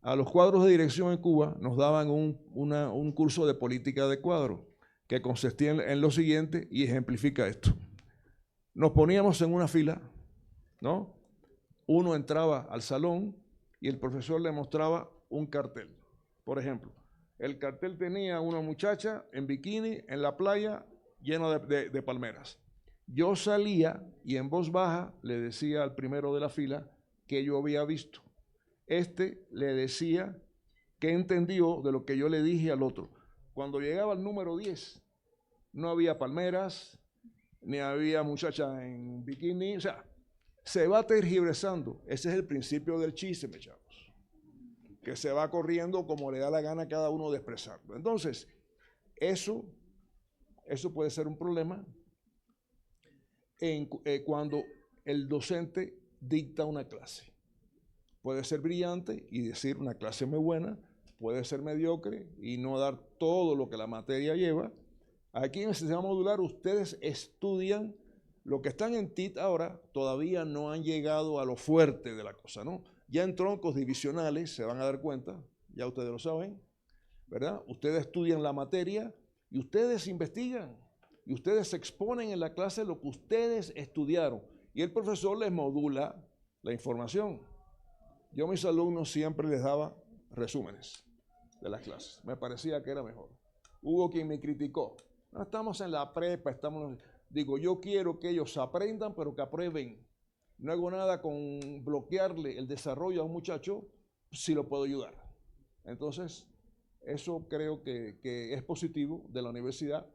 A los cuadros de dirección en Cuba nos daban un curso de política de cuadro que consistía en lo siguiente y ejemplifica esto. Nos poníamos en una fila, ¿no? Uno entraba al salón y el profesor le mostraba un cartel. Por ejemplo, el cartel tenía una muchacha en bikini en la playa llena de palmeras. Yo salía y en voz baja le decía al primero de la fila que yo había visto. Este le decía qué entendió de lo que yo le dije al otro. Cuando llegaba al número 10, no había palmeras, ni había muchacha en bikini, o sea, se va tergiversando. Ese es el principio del chisme, chavos, que se va corriendo como le da la gana a cada uno de expresarlo. Entonces, eso puede ser un problema cuando el docente dicta una clase. Puede ser brillante y decir una clase muy buena, puede ser mediocre y no dar todo lo que la materia lleva. Aquí en el sistema modular ustedes estudian lo que están en TIT ahora, todavía no han llegado a lo fuerte de la cosa, ¿no? Ya en troncos divisionales se van a dar cuenta, ya ustedes lo saben, ¿verdad? Ustedes estudian la materia y ustedes investigan y ustedes exponen en la clase lo que ustedes estudiaron y el profesor les modula la información. Yo a mis alumnos siempre les daba resúmenes de las clases. Me parecía que era mejor. Hubo quien me criticó. No estamos en la prepa, digo, yo quiero que ellos aprendan, pero que aprueben. No hago nada con bloquearle el desarrollo a un muchacho si lo puedo ayudar. Entonces, eso creo que es positivo de la universidad,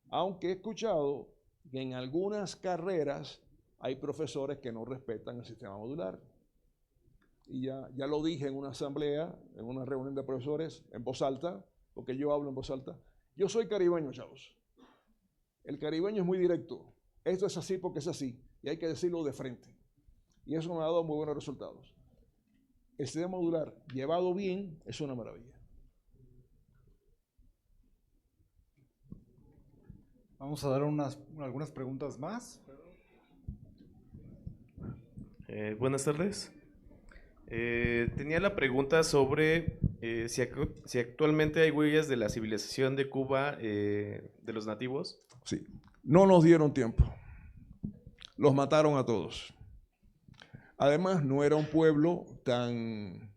aunque he escuchado que en algunas carreras hay profesores que no respetan el sistema modular. Y ya lo dije en una asamblea, en una reunión de profesores, en voz alta, porque yo hablo en voz alta. Yo soy caribeño, chavos. El caribeño es muy directo. Esto es así porque es así. Y hay que decirlo de frente. Y eso me ha dado muy buenos resultados. El sistema modular, llevado bien, es una maravilla. Vamos a dar algunas preguntas más. Buenas tardes. Tenía la pregunta sobre si actualmente hay huellas de la civilización de Cuba, de los nativos. Sí, no nos dieron tiempo. Los mataron a todos. Además, no era un pueblo tan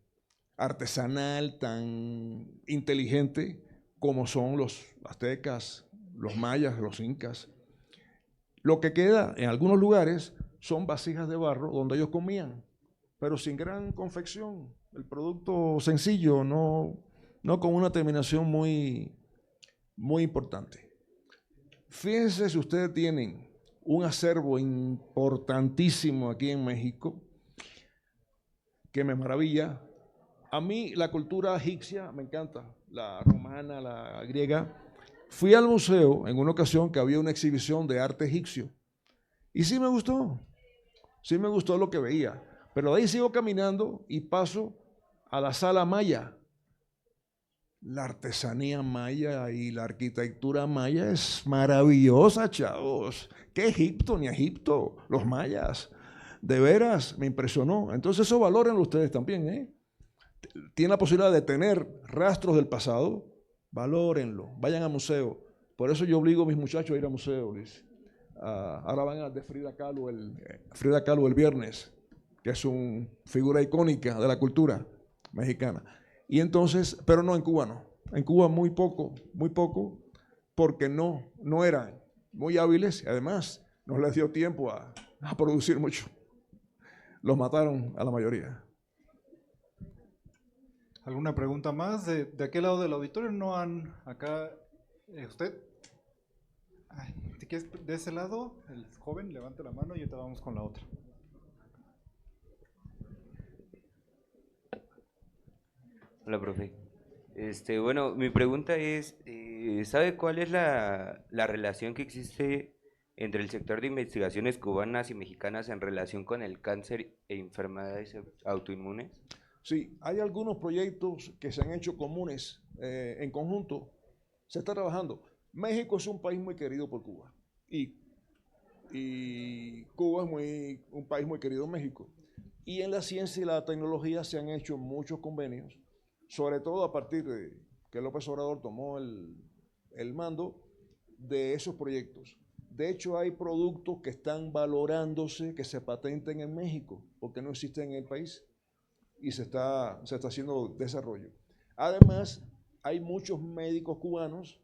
artesanal, tan inteligente como son los aztecas, los mayas, los incas. Lo que queda en algunos lugares son vasijas de barro donde ellos comían, pero sin gran confección. El producto sencillo, no con una terminación muy importante. Fíjense si ustedes tienen un acervo importantísimo aquí en México, que me maravilla. A mí la cultura egipcia me encanta, la romana, la griega. Fui al museo en una ocasión que había una exhibición de arte egipcio y sí me gustó lo que veía. Pero de ahí sigo caminando y paso a la sala maya. La artesanía maya y la arquitectura maya es maravillosa, chavos. ¿Qué Egipto ni Egipto? Los mayas. De veras, me impresionó. Entonces eso valórenlo ustedes también, ¿eh? Tienen la posibilidad de tener rastros del pasado, valórenlo, vayan al museo. Por eso yo obligo a mis muchachos a ir al museo, Luis. Ahora van a de Frida Kahlo el viernes, que es una figura icónica de la cultura mexicana. Y entonces, pero no en Cuba, no. En Cuba muy poco, porque no eran muy hábiles y además no les dio tiempo a producir mucho. Los mataron a la mayoría. ¿Alguna pregunta más? De aquel lado del auditorio no han acá. ¿Usted? Ay, si quieres de ese lado, el joven, levante la mano y ahorita vamos con la otra. Hola, profe. Bueno, mi pregunta es, ¿sabe cuál es la relación que existe entre el sector de investigaciones cubanas y mexicanas en relación con el cáncer e enfermedades autoinmunes? Sí, hay algunos proyectos que se han hecho comunes en conjunto. Se está trabajando. México es un país muy querido por Cuba y Cuba es un país muy querido en México. Y en la ciencia y la tecnología se han hecho muchos convenios, sobre todo a partir de que López Obrador tomó el mando de esos proyectos. De hecho, hay productos que están valorándose que se patenten en México porque no existen en el país y se está haciendo desarrollo. Además, hay muchos médicos cubanos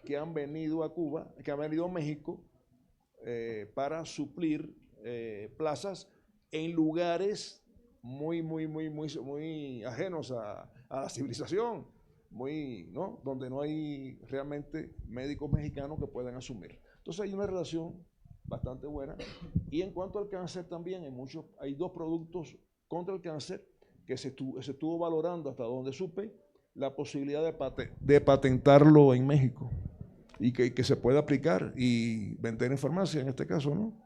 que han venido a Cuba, que han venido a México para suplir plazas en lugares muy ajenos a la civilización, ¿no? Donde no hay realmente médicos mexicanos que puedan asumir. Entonces hay una relación bastante buena. Y en cuanto al cáncer también, hay 2 productos contra el cáncer que se estuvo valorando hasta donde supe la posibilidad de patentarlo en México y que se pueda aplicar y vender en farmacia en este caso, ¿no?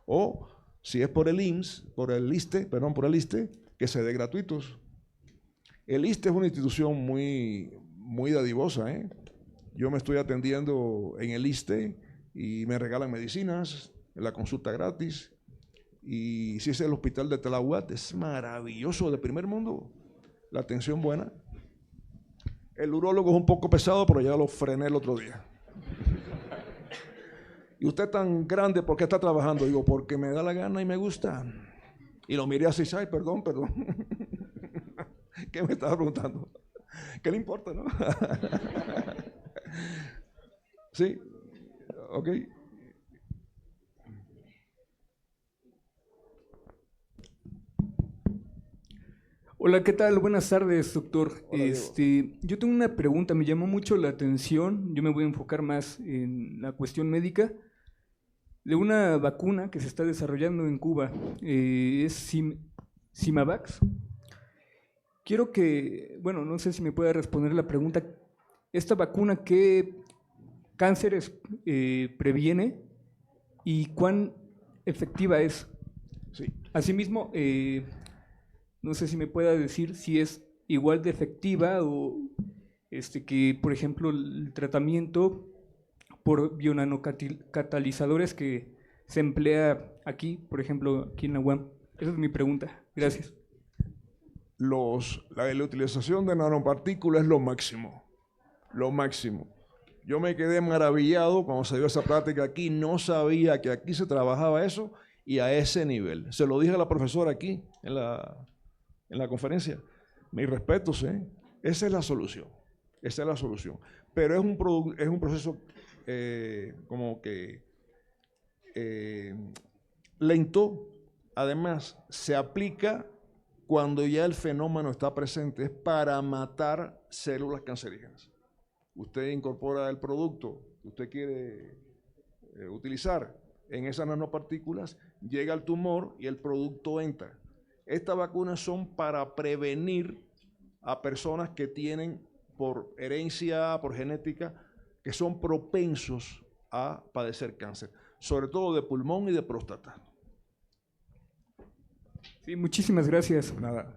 O si es por el IMSS, por el ISSSTE, que se dé gratuitos. El ISSSTE es una institución muy dadivosa, ¿eh? Yo me estoy atendiendo en el ISSSTE y me regalan medicinas, la consulta gratis. Y si es el hospital de Tláhuac, es maravilloso, de primer mundo, la atención buena. El urólogo es un poco pesado, pero ya lo frené el otro día. ¿Y usted tan grande por qué está trabajando? Digo, porque me da la gana y me gusta. Y lo miré así, ay, perdón. ¿Qué me estaba preguntando? ¿Qué le importa, no? Sí, ok. Hola, ¿qué tal? Buenas tardes, doctor. Hola, yo tengo una pregunta, me llamó mucho la atención, yo me voy a enfocar más en la cuestión médica, de una vacuna que se está desarrollando en Cuba, es Simavax. Quiero que, bueno, no sé si me puede responder la pregunta, ¿esta vacuna qué cánceres previene y cuán efectiva es? Sí. Asimismo, no sé si me pueda decir si es igual de efectiva o que, por ejemplo, el tratamiento por bionanocatalizadores que se emplea aquí, por ejemplo, aquí en la UAM. Esa es mi pregunta. Gracias. La utilización de nanopartículas es lo máximo. Yo me quedé maravillado cuando se dio esa práctica aquí. No sabía que aquí se trabajaba eso y a ese nivel. Se lo dije a la profesora aquí en la conferencia. Mis respetos, ¿eh? Esa es la solución. Pero es un proceso como que lento, además se aplica cuando ya el fenómeno está presente, es para matar células cancerígenas. Usted incorpora el producto que usted quiere utilizar en esas nanopartículas, llega al tumor y el producto entra. Estas vacunas son para prevenir a personas que tienen por herencia, por genética, que son propensos a padecer cáncer, sobre todo de pulmón y de próstata. Sí, muchísimas gracias. Nada.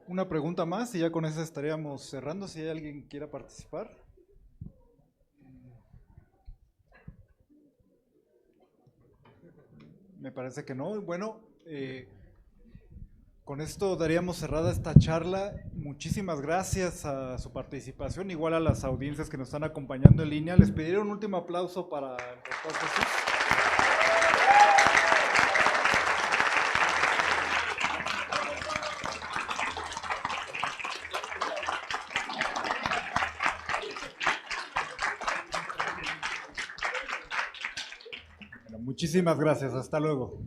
Una pregunta más y ya con esa estaríamos cerrando, si hay alguien que quiera participar. Me parece que no. Bueno, con esto daríamos cerrada esta charla. Muchísimas gracias a su participación, igual a las audiencias que nos están acompañando en línea. Les pediré un último aplauso para el doctor Jesús. Bueno, muchísimas gracias. Hasta luego.